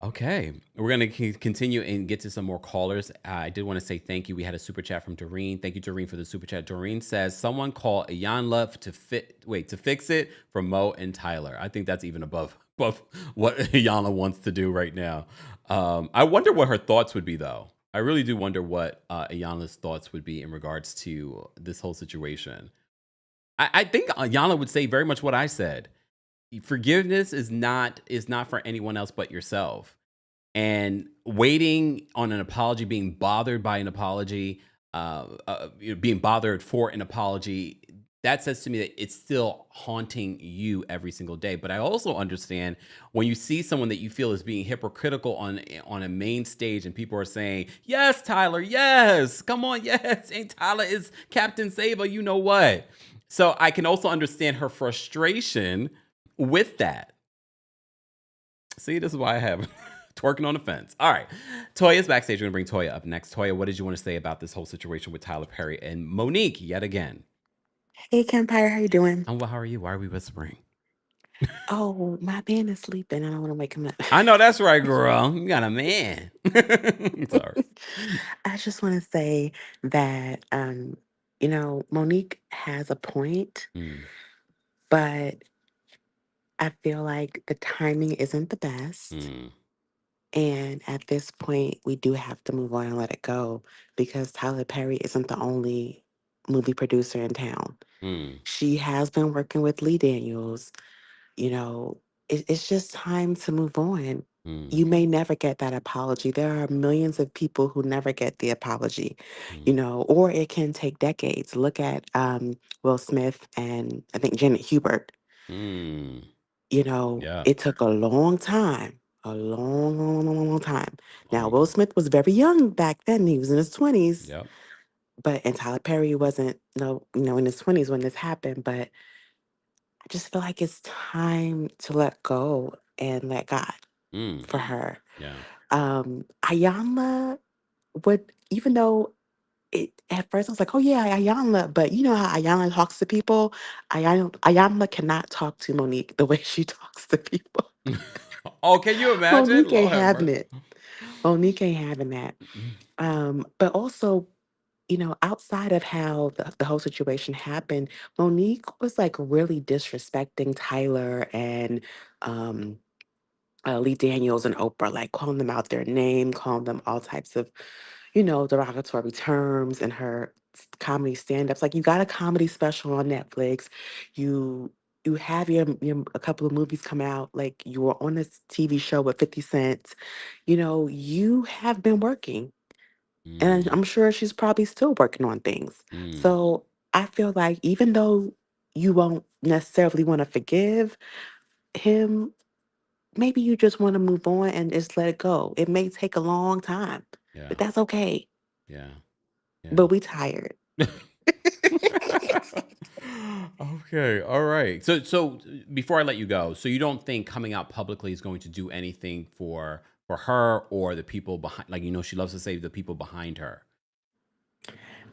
B: Okay, we're gonna continue and get to some more callers. I did want to say thank you. We had a super chat from Doreen. Thank you, Doreen, for the super chat. Doreen says someone call Ayanla to fix it for Mo and Tyler. I think that's even above what Ayanla wants to do right now. I wonder what her thoughts would be, though. I really do wonder what Ayanla's thoughts would be in regards to this whole situation. I think Ayanla would say very much what I said. Forgiveness is not for anyone else but yourself, and waiting on an apology, being bothered by an apology, being bothered for an apology, that says to me that it's still haunting you every single day. But I also understand when you see someone that you feel is being hypocritical on a main stage and people are saying, yes, Tyler, yes, come on, yes, and Tyler is Captain Saber, you know what. So I can also understand her frustration with that. See, this is why I have twerking on the fence. All right. Toya's backstage. We're going to bring Toya up next. Toya, what did you want to say about this whole situation with Tyler Perry and Monique yet again?
G: Hey, Kempire, how you doing?
B: Oh, well, how are you? Why are we whispering?
G: Oh, my man is sleeping. I don't want to wake him up.
B: I know that's right, girl. You got a man. Sorry.
G: I just want to say that, Monique has a point,
B: Mm,
G: but I feel like the timing isn't the best.
B: mm,
G: And at this point, we do have to move on and let it go because Tyler Perry isn't the only movie producer in town.
B: mm,
G: She has been working with Lee Daniels. you know, it's just time to move on.
B: mm,
G: You may never get that apology. There are millions of people who never get the apology,
B: mm,
G: or it can take decades. Look at Will Smith and I think Janet Hubert.
B: mm. Yeah.
G: It took a long time, a long, long, long, long time. Now,
B: Long
G: Will
B: time.
G: Smith was very young back then. He was in his 20s,
B: Yep.
G: and Tyler Perry wasn't, in his 20s when this happened. But I just feel like it's time to let go and let God
B: Mm,
G: for her.
B: yeah.
G: Ayanla would, even though at first I was like, oh yeah, Ayanla, but you know how Ayanla talks to people? Ayanla cannot talk to Monique the way she talks to people.
B: Oh, can you imagine?
G: Monique ain't
B: Lord have
G: having
B: mercy.
G: it. Monique ain't having that. But also, outside of how the whole situation happened, Monique was like really disrespecting Tyler and um, Lee Daniels and Oprah, like calling them out their name, calling them all types of, derogatory terms in her comedy stand-ups. Like you got a comedy special on Netflix, you you have your a couple of movies come out, like you were on this TV show with 50 Cent. You have been working. And
B: Mm,
G: I'm sure she's probably still working on things.
B: mm,
G: So I feel like even though you won't necessarily want to forgive him, maybe you just want to move on and just let it go. It may take a long time,
B: yeah.
G: but that's okay.
B: Yeah. Yeah.
G: But we tired.
B: Okay, all right. So before I let you go, so you don't think coming out publicly is going to do anything for her or the people behind, like she loves to say the people behind her.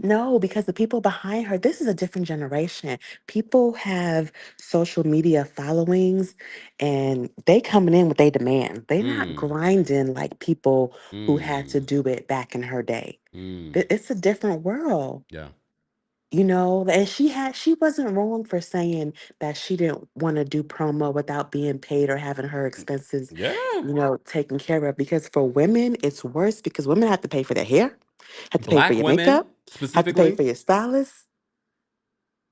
G: No, because the people behind her, this is a different generation. People have social media followings and they coming in with their demand. They not
B: Mm,
G: grinding like people who had to
B: mm,
G: do it back in her day.
B: mm.
G: It's a different world.
B: Yeah.
G: And she wasn't wrong for saying that she didn't want to do promo without being paid or having her expenses,
B: Yeah.
G: taken care of. Because for women, it's worse because women have to pay for their hair, have to pay for
B: Black
G: your
B: women
G: makeup, have to pay
B: specifically.
G: for your stylist.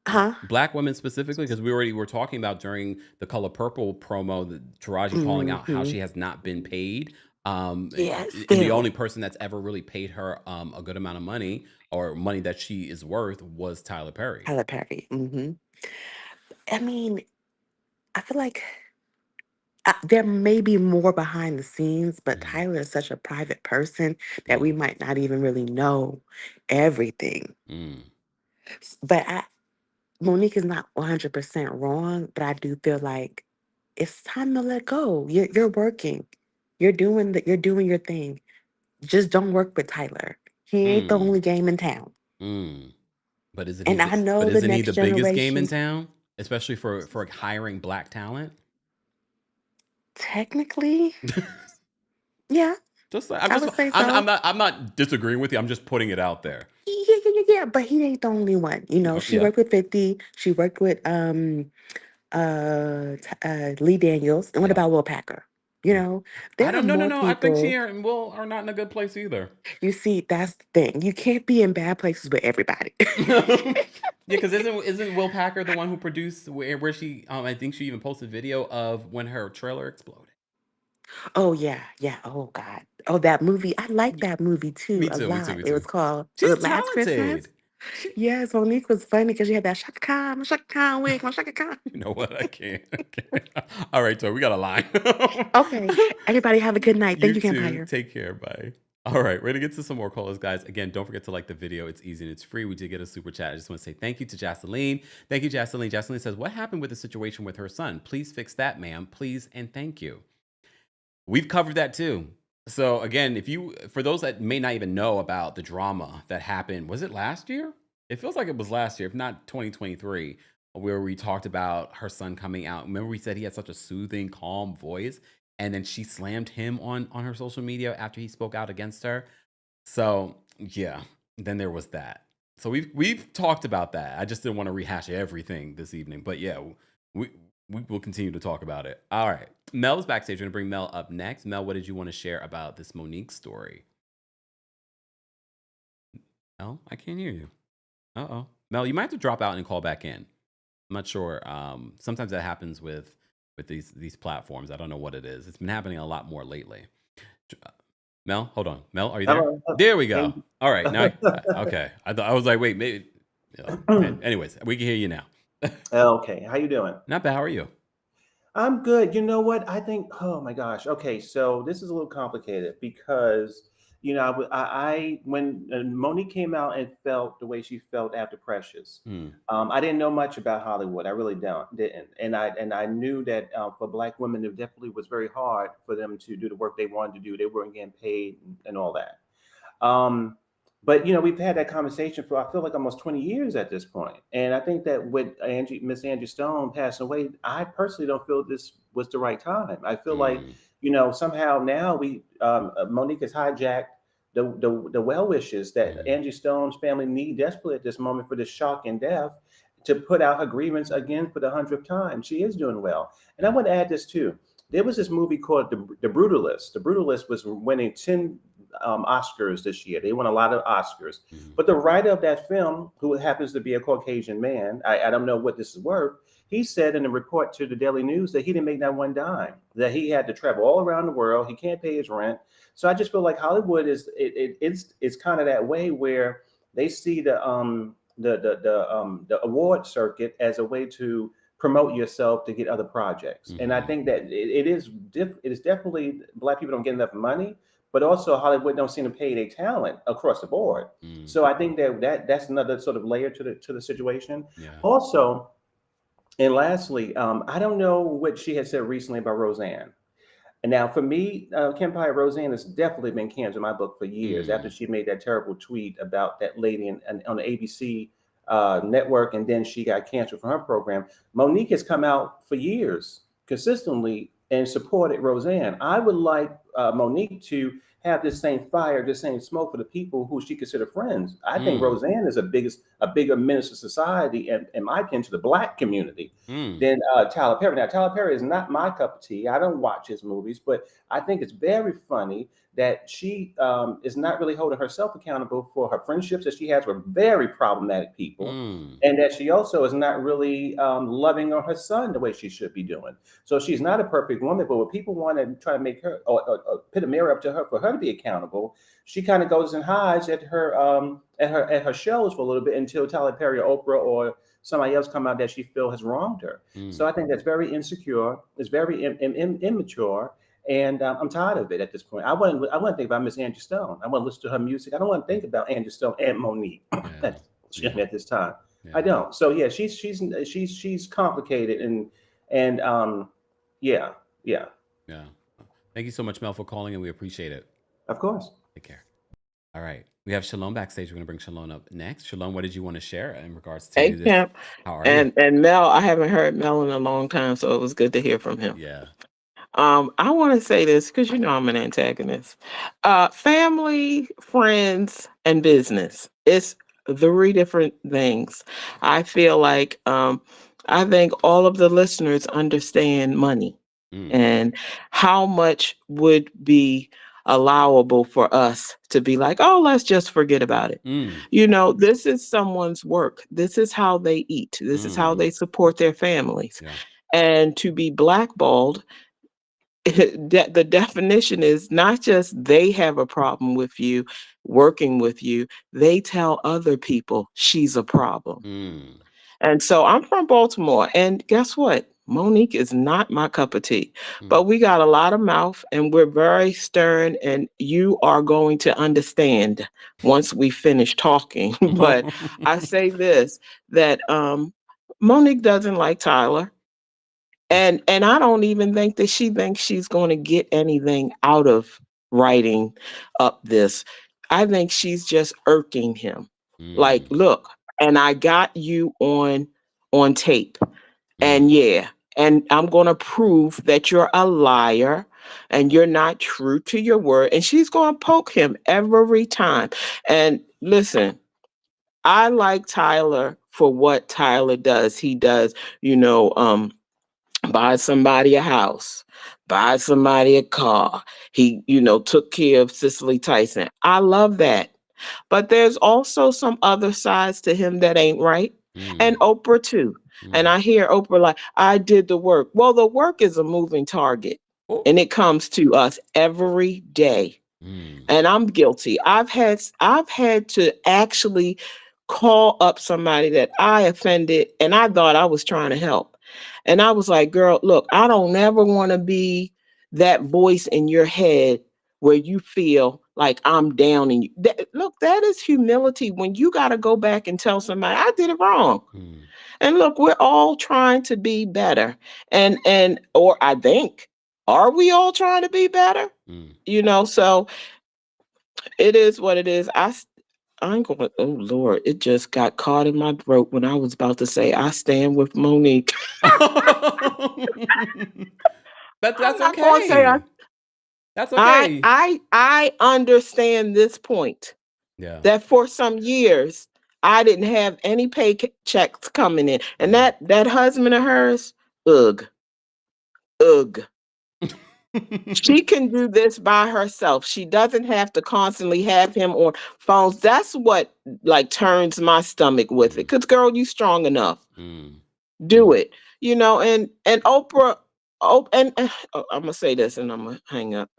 G: Huh?
B: Black women specifically, because we already were talking about during the Color Purple promo, Taraji calling out how
G: Hmm.
B: she has not been paid.
G: Yeah,
B: And the only
G: still.
B: person that's ever really paid her a good amount of money or money that she is worth was Tyler Perry.
G: Tyler Perry. I mean, I feel like there may be more behind the scenes, but
B: Mm,
G: Tyler is such a private person that we
B: mm,
G: might not even really know everything.
B: mm,
G: But Monique is not 100% wrong, but I do feel like it's time to let go. You're working. You're doing your thing. Just don't work with Tyler. He ain't the
B: mm,
G: only game in town.
B: mm. But isn't he
G: And I
B: but
G: know the
B: isn't he the
G: next
B: biggest game in
G: generation,
B: town, especially for hiring black talent?
G: technically, yeah, I would say so.
B: I'm not disagreeing with you. I'm just putting it out there.
G: Yeah, but he ain't the only one. She
B: Yeah.
G: worked with 50. She worked with Lee Daniels. And what
B: Yeah.
G: about Will Packer?
B: Mm. I
G: There are
B: don't no, no,
G: more
B: no. I think she
G: people.
B: and Will are not in a good place either.
G: You see, that's the thing. You can't be in bad places with everybody.
B: Yeah, because isn't Will Packer the one who produced where she I think she even posted video of when her trailer exploded.
G: Oh yeah, yeah. Oh God. Oh, that movie. I like
B: Y-
G: that movie too
B: Me
G: a
B: too, me too,
G: lot.
B: me
G: It was
B: too.
G: called
B: She's
G: Last Christmas.
B: talented. She
G: Yes, Monique was funny because she had that Shaka Khan wig, my Shaka Khan.
B: You know what? I can't. I can't. All right, Tori, we got a line.
G: Okay. Everybody have a good night. Thank
B: You
G: you,
B: too.
G: Kempire.
B: Take care. Bye. All right, we're gonna get to some more callers, guys. Again, don't forget to like the video. It's easy and it's free. We did get a super chat. I just want to say thank you to Jaceline. Thank you, Jaceline. Jaceline says, "What happened with the situation with her son? Please fix that, ma'am. Please and thank you." We've covered that too. So again, for those that may not even know about the drama that happened, was it last year? It feels like it was last year, if not 2023, where we talked about her son coming out. Remember we said he had such a soothing, calm voice, and then she slammed him on her social media after he spoke out against her. So yeah, then there was that. So we've talked about that. I just didn't want to rehash everything this evening, but yeah, we we will continue to talk about it. All right, Mel's backstage. We're gonna bring Mel up next. Mel, what did you want to share about this Monique story? Mel, I can't hear you. Uh-oh, Mel, you might have to drop out and call back in. I'm not sure. Sometimes that happens with these platforms. I don't know what it is. It's been happening a lot more lately. Mel, hold on. Mel, are you there?
H: Hello.
B: There we
H: Hey.
B: go. All right, now, okay. I was like, wait, maybe. Anyways, we can hear you now.
H: Okay, how you doing?
B: Not bad. How are you?
H: I'm good. You know what? I think. Oh my gosh. Okay, so this is a little complicated because when Monique came out and felt the way she felt after Precious,
B: Hmm.
H: I didn't know much about Hollywood. I really didn't, and I knew that for Black women, it definitely was very hard for them to do the work they wanted to do. They weren't getting paid and all that. Um, but we've had that conversation for I feel like almost 20 years at this point. And I think that with Miss Angie Stone passing away, I personally don't feel this was the right time. I feel like,
B: Hmm.
H: somehow now Monique has hijacked the well wishes that
B: Hmm.
H: Angie Stone's family need desperately at this moment for this shock and death to put out her grievance again for the 100th time. She is doing well. And I
B: Yeah.
H: want to add this too. There was this movie called The Brutalist. The Brutalist was winning 10 Oscars this year. They won a lot of Oscars.
B: Hmm.
H: But the writer of that film, who happens to be a Caucasian man, I don't know what this is worth, he said in a report to the Daily News that he didn't make that one dime, that he had to travel all around the world. He can't pay his rent. So I just feel like Hollywood it's kind of that way where they see the award circuit as a way to promote yourself to get other projects. And I
B: Hmm.
H: think that it is definitely Black people don't get enough money, but also Hollywood don't seem to pay their talent across the board.
B: Hmm.
H: So I think that's another sort of layer to the situation.
B: Yeah.
H: Also, and lastly, I don't know what she had said recently about Roseanne. And now for me, Kempire Roseanne has definitely been canceled in my book for years after she made that terrible tweet about that lady on the ABC network, and then she got canceled from her program. Monique has come out for years consistently and supported Roseanne. I would like Monique to have this same fire, this same smoke for the people who she consider friends. I think Roseanne is a bigger menace to society, and in my opinion, to the Black community than Tyler Perry. Now, Tyler Perry is not my cup of tea. I don't watch his movies, but I think it's very funny that she is not really holding herself accountable for her friendships that she has with very problematic people, and that she also is not really loving on her son the way she should be doing. So she's not a perfect woman, but when people want to try to make her or put a mirror up to her for her to be accountable, she kind of goes and hides at her shows for a little bit until Tyler Perry or Oprah or somebody else come out that she feels has wronged her. So I think that's very insecure. It's very immature. And I'm tired of it at this point. I want to think about Miss Angie Stone. I want to listen to her music. I don't want to think about Angie Stone and Monique at this time. I don't. So yeah, she's complicated and yeah.
B: Thank you so much, Mel, for calling, and we appreciate it.
H: Of course.
B: Take care. All right, we have Shalom backstage. We're gonna bring Shalom up next. Shalom, what did you want to share in regards to
I: Hey,
B: this?
I: Kemp.
B: How are you?
I: And Mel, I haven't heard Mel in a long time, so it was good to hear from him.
B: Yeah.
I: I want to say this because you know I'm an antagonist. Family, friends, and business. It's 3 different things. I feel like I think all of the listeners understand money and how much would be allowable for us to be like, oh, let's just forget about it. You know, this is someone's work. This is how they eat. This is how they support their families.
B: Yeah.
I: And to be blackballed, the definition is not just they have a problem with you working with you, they tell other people she's a problem. And so I'm from Baltimore, and guess what? Monique is not my cup of tea, but we got a lot of mouth and we're very stern, and you are going to understand once we finish talking. But I say this, that Monique doesn't like Tyler. And I don't even think that she thinks she's going to get anything out of writing up this. I think she's just irking him. Like, look, and I got you on tape. And yeah, and I'm going to prove that you're a liar and you're not true to your word. And she's going to poke him every time. And listen, I like Tyler for what Tyler does. He does, you know, buy somebody a house, buy somebody a car. He, you know, took care of Cicely Tyson. I love that. But there's also some other sides to him that ain't right. And Oprah too. And I hear Oprah like, I did the work. Well, the work is a moving target. And it comes to us every day. And I'm guilty. I've had to actually call up somebody that I offended and I thought I was trying to help. And I was like, girl, look, I don't ever want to be that voice in your head where you feel like I'm down in you. Look, that is humility when you got to go back and tell somebody I did it wrong. And look, we're all trying to be better. And or I think, are we all trying to be better? You know, so it is what it is. I ain't going, oh Lord, it just got caught in my throat when I was about to say, I stand with Monique.
B: But that's
I: I'm not gonna say
B: okay. That's okay.
I: I understand this point.
B: Yeah.
I: That for some years, I didn't have any checks coming in. And that husband of hers, ugh. She can do this by herself. She doesn't have to constantly have him on phones. That's what like turns my stomach with it. Because girl, you strong enough. Do it. You know, and Oprah, and I'm gonna say this and I'm gonna hang up.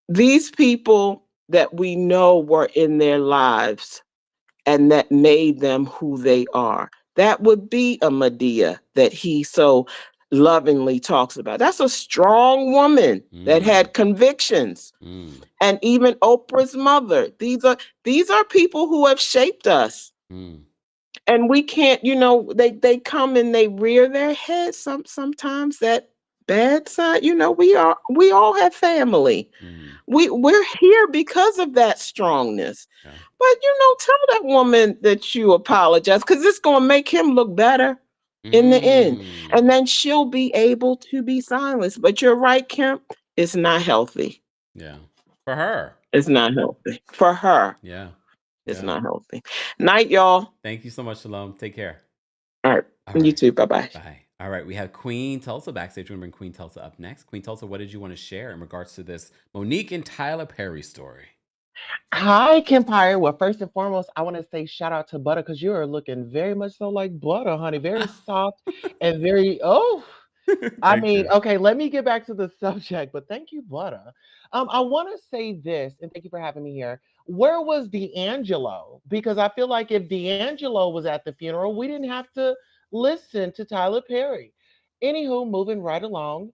I: These people that we know were in their lives and that made them who they are. That would be a Medea that he so lovingly talks about. That's a strong woman that had convictions. And even Oprah's mother. These are people who have shaped us. And we can't, you know, they come and they rear their heads sometimes that bad side. We all have family.
B: Mm,
I: We're here because of that strongness.
B: yeah.
I: But tell that woman that you apologize, because it's going to make him look better in the end. And
B: Mm,
I: then she'll be able to be silenced. But you're right, Kemp. It's not healthy.
B: yeah. For her.
I: It's not healthy. For her,
B: Yeah.
I: it's
B: Yeah.
I: not healthy. Night, y'all.
B: Thank you so much, Shalom. Take care.
I: All right.
B: All
I: You
B: right.
I: too. Bye bye.
B: Bye. All right. We have Queen Tulsa backstage. We're going to bring Queen Tulsa up next. Queen Tulsa, what did you want to share in regards to this Monique and Tyler Perry story?
J: Hi, Kempire. Well, first and foremost, I want to say shout out to Butter because you are looking very much so like butter, honey. Very soft and very, oh, I
B: Thank
J: mean,
B: you.
J: okay, let me get back to the subject, but thank you, Butter. I want to say this, and thank you for having me here. Where was D'Angelo? Because I feel like if D'Angelo was at the funeral, we didn't have to listen to Tyler Perry. Anywho, moving right along,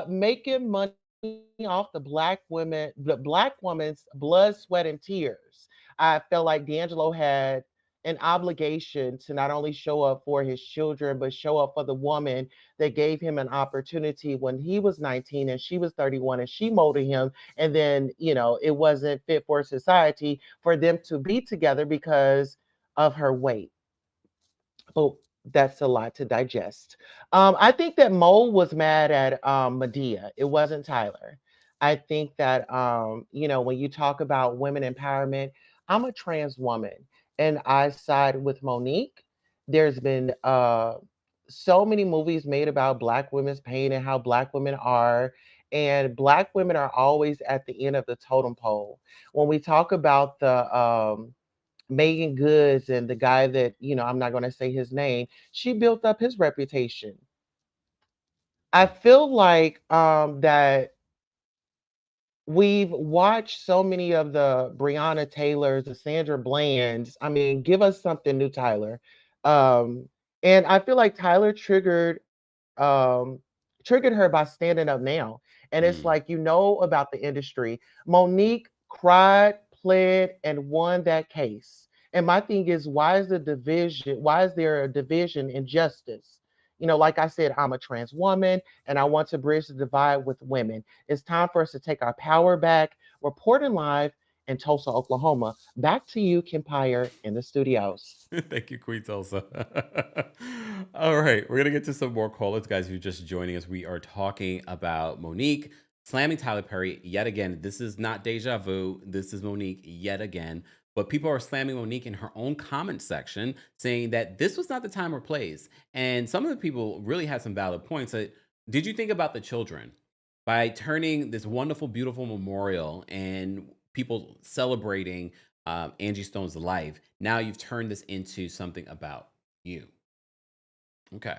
J: making money off the black woman's blood, sweat, and tears. I felt like D'Angelo had an obligation to not only show up for his children, but show up for the woman that gave him an opportunity when he was 19 and she was 31 and she molded him. And then, it wasn't fit for society for them to be together because of her weight. But that's a lot to digest. I think that Mo was mad at Medea. It wasn't Tyler. I think that when you talk about women empowerment, I'm a trans woman and I side with Monique. There's been so many movies made about Black women's pain and how Black women are. And Black women are always at the end of the totem pole. When we talk about the Megan Goods and the guy that, I'm not going to say his name, she built up his reputation. I feel like that we've watched so many of the Breonna Taylors, the Sandra Blands. I mean, give us something new, Tyler. Um, and I feel like Tyler triggered her by standing up now. And it's
B: Mm.
J: like, about the industry. Monique cried, pled, and won that case. And my thing is, why is the division? Why is there a division in justice? Like I said, I'm a trans woman and I want to bridge the divide with women. It's time for us to take our power back. Reporting live in Tulsa, Oklahoma. Back to you, Kempire, in the studios.
B: Thank you, Queen Tulsa. All right, we're gonna get to some more callers, guys. If you're just joining us, we are talking about Monique slamming Tyler Perry yet again. This is not deja vu. This is Monique yet again. But people are slamming Monique in her own comment section, saying that this was not the time or place. And some of the people really had some valid points. That did you think about the children by turning this wonderful, beautiful memorial and people celebrating Angie Stone's life? Now you've turned this into something about you. Okay.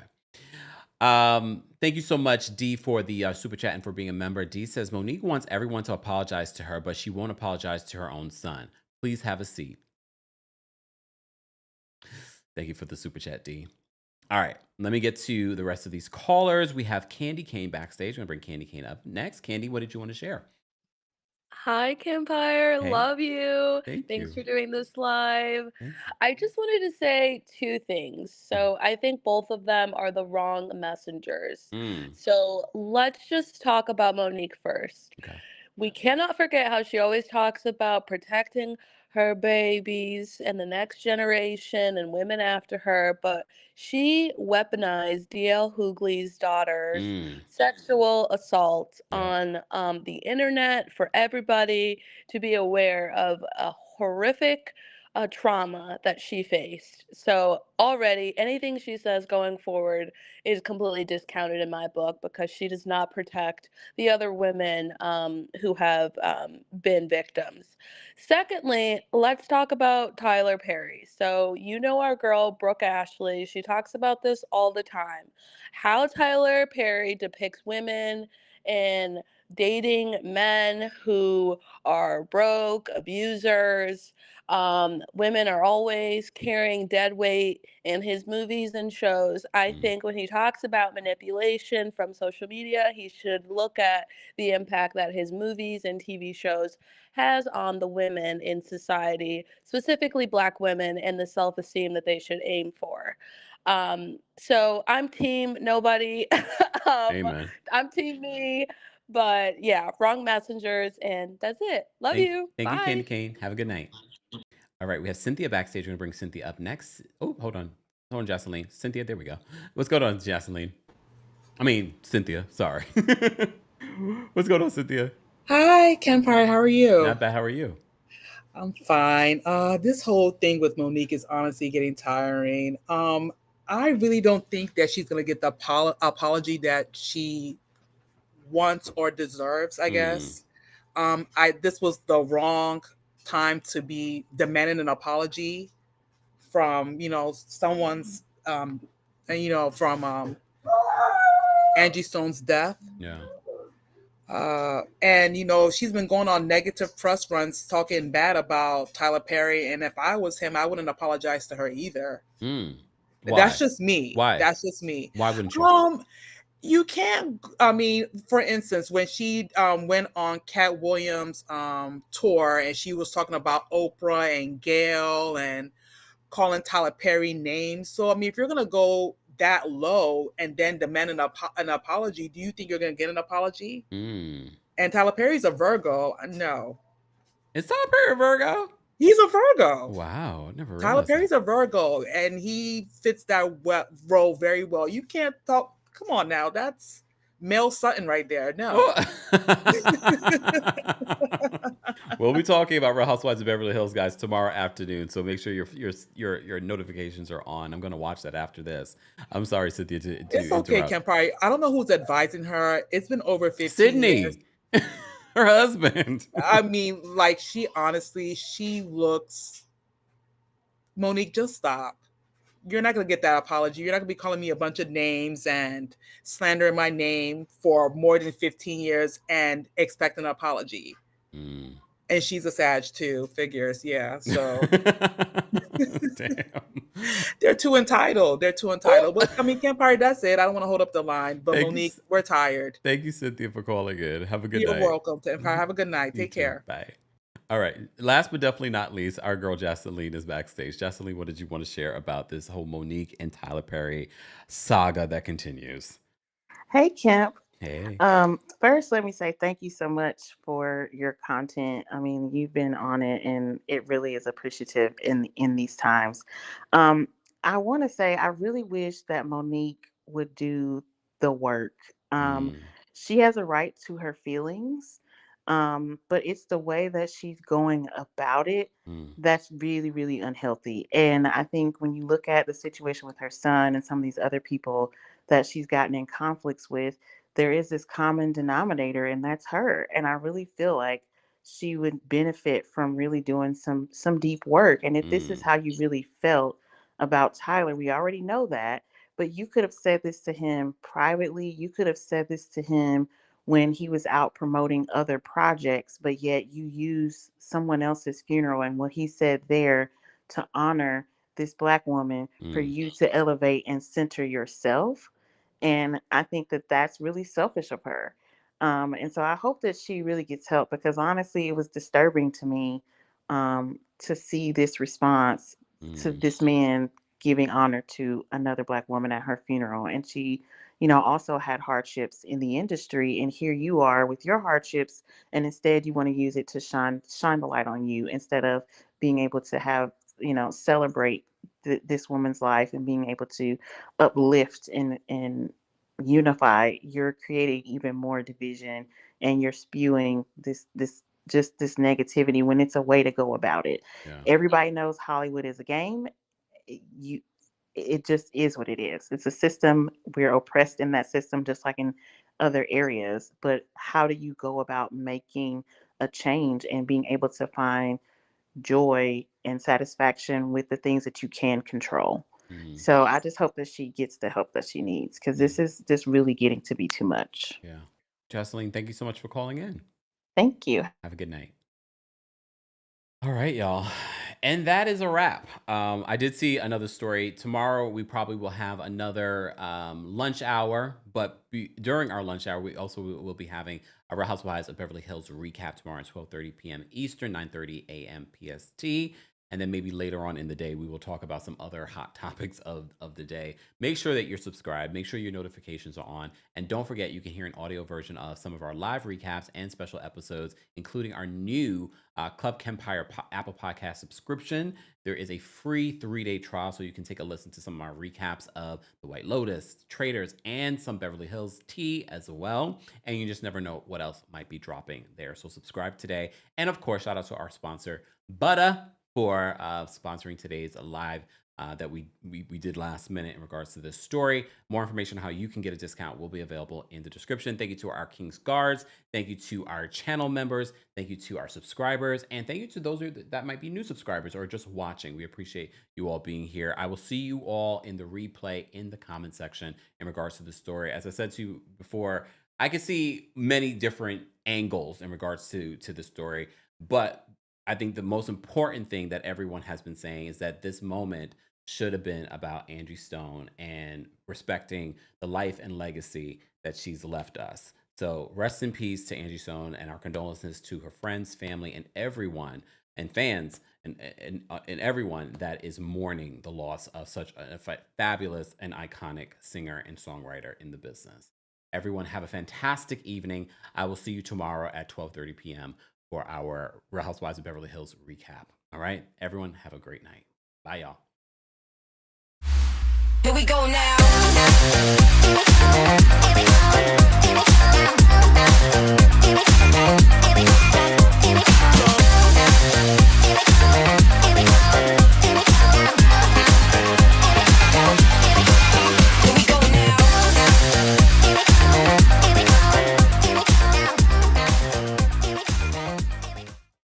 B: Thank you so much, D, for the super chat and for being a member. D says Monique wants everyone to apologize to her, but she won't apologize to her own son. Please have a seat. Thank you for the super chat, D. All right, let me get to the rest of these callers. We have Candy Cane backstage. I'm gonna bring Candy Cane up next. Candy, what did you want to share?
K: Hi, Kempire.
B: Hey,
K: Love you.
B: thank
K: Thanks
B: you.
K: for doing this live.
B: Thank you.
K: I just wanted to say two things.
B: Mm,
K: So, I think both of them are the wrong messengers.
B: mm,
K: So, let's just talk about Monique first.
B: okay.
K: We cannot forget how she always talks about protecting her babies and the next generation and women after her, but she weaponized DL Hughley's daughter's
B: Mm,
K: sexual assault
B: yeah.
K: on the internet for everybody to be aware of a horrific trauma that she faced. So already anything she says going forward is completely discounted in my book because she does not protect the other women who have been victims. Secondly, let's talk about Tyler Perry. So, our girl, Brooke Ashley, she talks about this all the time. How Tyler Perry depicts women and dating men who are broke, abusers. Women are always carrying dead weight in his movies and shows. I
B: Mm,
K: think when he talks about manipulation from social media, he should look at the impact that his movies and TV shows has on the women in society, specifically Black women, and the self esteem that they should aim for. So I'm team nobody. um,
B: Amen.
K: I'm team me. But yeah, wrong messengers, and that's it. Love you.
B: Thank you, Candy
K: Bye.
B: Cane. Have a good night. All right, we have Cynthia backstage. We're gonna bring Cynthia up next. Oh, hold on. Hold on, Jocelyn. Cynthia, there we go. What's going on, Jocelyn? I mean, Cynthia, sorry. What's going on, Cynthia?
L: Hi, Kempire. How are you?
B: Not bad. How are you?
L: I'm fine. This whole thing with Monique is honestly getting tiring. I really don't think that she's gonna get the apology that she wants or deserves, I guess. This was the wrong time to be demanding an apology from, someone's from Angie Stone's death.
B: Yeah.
L: And she's been going on negative press runs talking bad about Tyler Perry, and if I was him, I wouldn't apologize to her either.
B: Why?
L: That's just me.
B: Why?
L: That's just me.
B: Why wouldn't you?
L: You can't. I mean, for instance, when she went on Cat Williams' tour, and she was talking about Oprah and Gail and calling Tyler Perry names. So I mean, if you're gonna go that low and then demand an apology, do you think you're gonna get an apology? And Tyler Perry's a Virgo. No.
B: Is Tyler Perry a Virgo?
L: He's a Virgo.
B: Wow, never realized
L: Tyler Perry's a Virgo, and he fits that role very well. You can't talk. Come on now, that's Mel Sutton right there. No.
B: We'll be talking about Real Housewives of Beverly Hills, guys, tomorrow afternoon. So make sure your notifications are on. I'm going to watch that after this. I'm sorry, Cynthia, to
L: it's okay,
B: interrupt.
L: Kempire. I don't know who's advising her. It's been over 15
B: Sydney,
L: years.
B: her husband.
L: I mean, like, she looks. Monique, just stop. You're not going to get that apology. You're not going to be calling me a bunch of names and slandering my name for more than 15 years and expect an apology. And she's a Sag too, figures. Yeah. So
B: damn.
L: They're too entitled. But I mean, Kempire, that's it. I don't want to hold up the line. But Monique, we're tired.
B: Thank you, Cynthia, for calling in. Have a good night.
L: You're welcome, Kempire. Have a good night. Take care.
B: Bye. All right. Last but definitely not least, our girl Jocelyn is backstage. Jocelyn, what did you want to share about this whole Monique and Tyler Perry saga that continues?
M: Hey, Kemp.
B: Hey.
M: First, let me say thank you so much for your content. I mean, you've been on it, and it really is appreciative in these times. I want to say I really wish that Monique would do the work. She has a right to her feelings, but it's the way that she's going about it that's really, really unhealthy. And I think when you look at the situation with her son and some of these other people that she's gotten in conflicts with, there is this common denominator, and that's her. And I really feel like she would benefit from really doing some deep work. And if this is how you really felt about Tyler, we already know that, but you could have said this to him privately. You could have said this to him when he was out promoting other projects, but yet you use someone else's funeral and what he said there to honor this Black woman for you to elevate and center yourself. And I think that that's really selfish of her. And so I hope that she really gets help, because honestly, it was disturbing to me to see this response to this man giving honor to another Black woman at her funeral. And she, also had hardships in the industry. And here you are with your hardships, and instead you want to use it to shine the light on you instead of being able to have, celebrate this woman's life and being able to uplift and unify. You're creating even more division, and you're spewing this negativity when it's a way to go about it. Everybody knows Hollywood is a game. It just is what it is. It's a system. We're oppressed in that system, just like in other areas. But how do you go about making a change and being able to find joy and satisfaction with the things that you can control? So I just hope that she gets the help that she needs, because this is just really getting to be too much.
B: Yeah. Jocelyn, thank you so much for calling in.
M: Thank you.
B: Have a good night. All right, y'all. And that is a wrap. I did see another story. Tomorrow, we probably will have another lunch hour. But during our lunch hour, we also will be having a Real Housewives of Beverly Hills recap tomorrow at 12:30 p.m. Eastern, 9:30 a.m. PST. And then maybe later on in the day, we will talk about some other hot topics of the day. Make sure that you're subscribed. Make sure your notifications are on. And don't forget, you can hear an audio version of some of our live recaps and special episodes, including our new Club Kempire Apple Podcast subscription. There is a free 3-day trial, so you can take a listen to some of our recaps of The White Lotus, Traders, and some Beverly Hills tea as well. And you just never know what else might be dropping there. So subscribe today. And of course, shout out to our sponsor, Butter, for sponsoring today's live that we did last minute in regards to this story. More information on how you can get a discount will be available in the description. Thank you to our King's Guards. Thank you to our channel members. Thank you to our subscribers. And thank you to those that might be new subscribers or just watching. We appreciate you all being here. I will see you all in the replay in the comment section in regards to the story. As I said to you before, I can see many different angles in regards to the story, but I think the most important thing that everyone has been saying is that this moment should have been about Angie Stone and respecting the life and legacy that she's left us. So rest in peace to Angie Stone, and our condolences to her friends, family, and everyone, and fans, and everyone that is mourning the loss of such a fabulous and iconic singer and songwriter in the business. Everyone have a fantastic evening. I will see you tomorrow at 12:30 p.m. for our Real Housewives of Beverly Hills recap. All right, everyone have a great night. Bye, y'all.
N: Here we go now.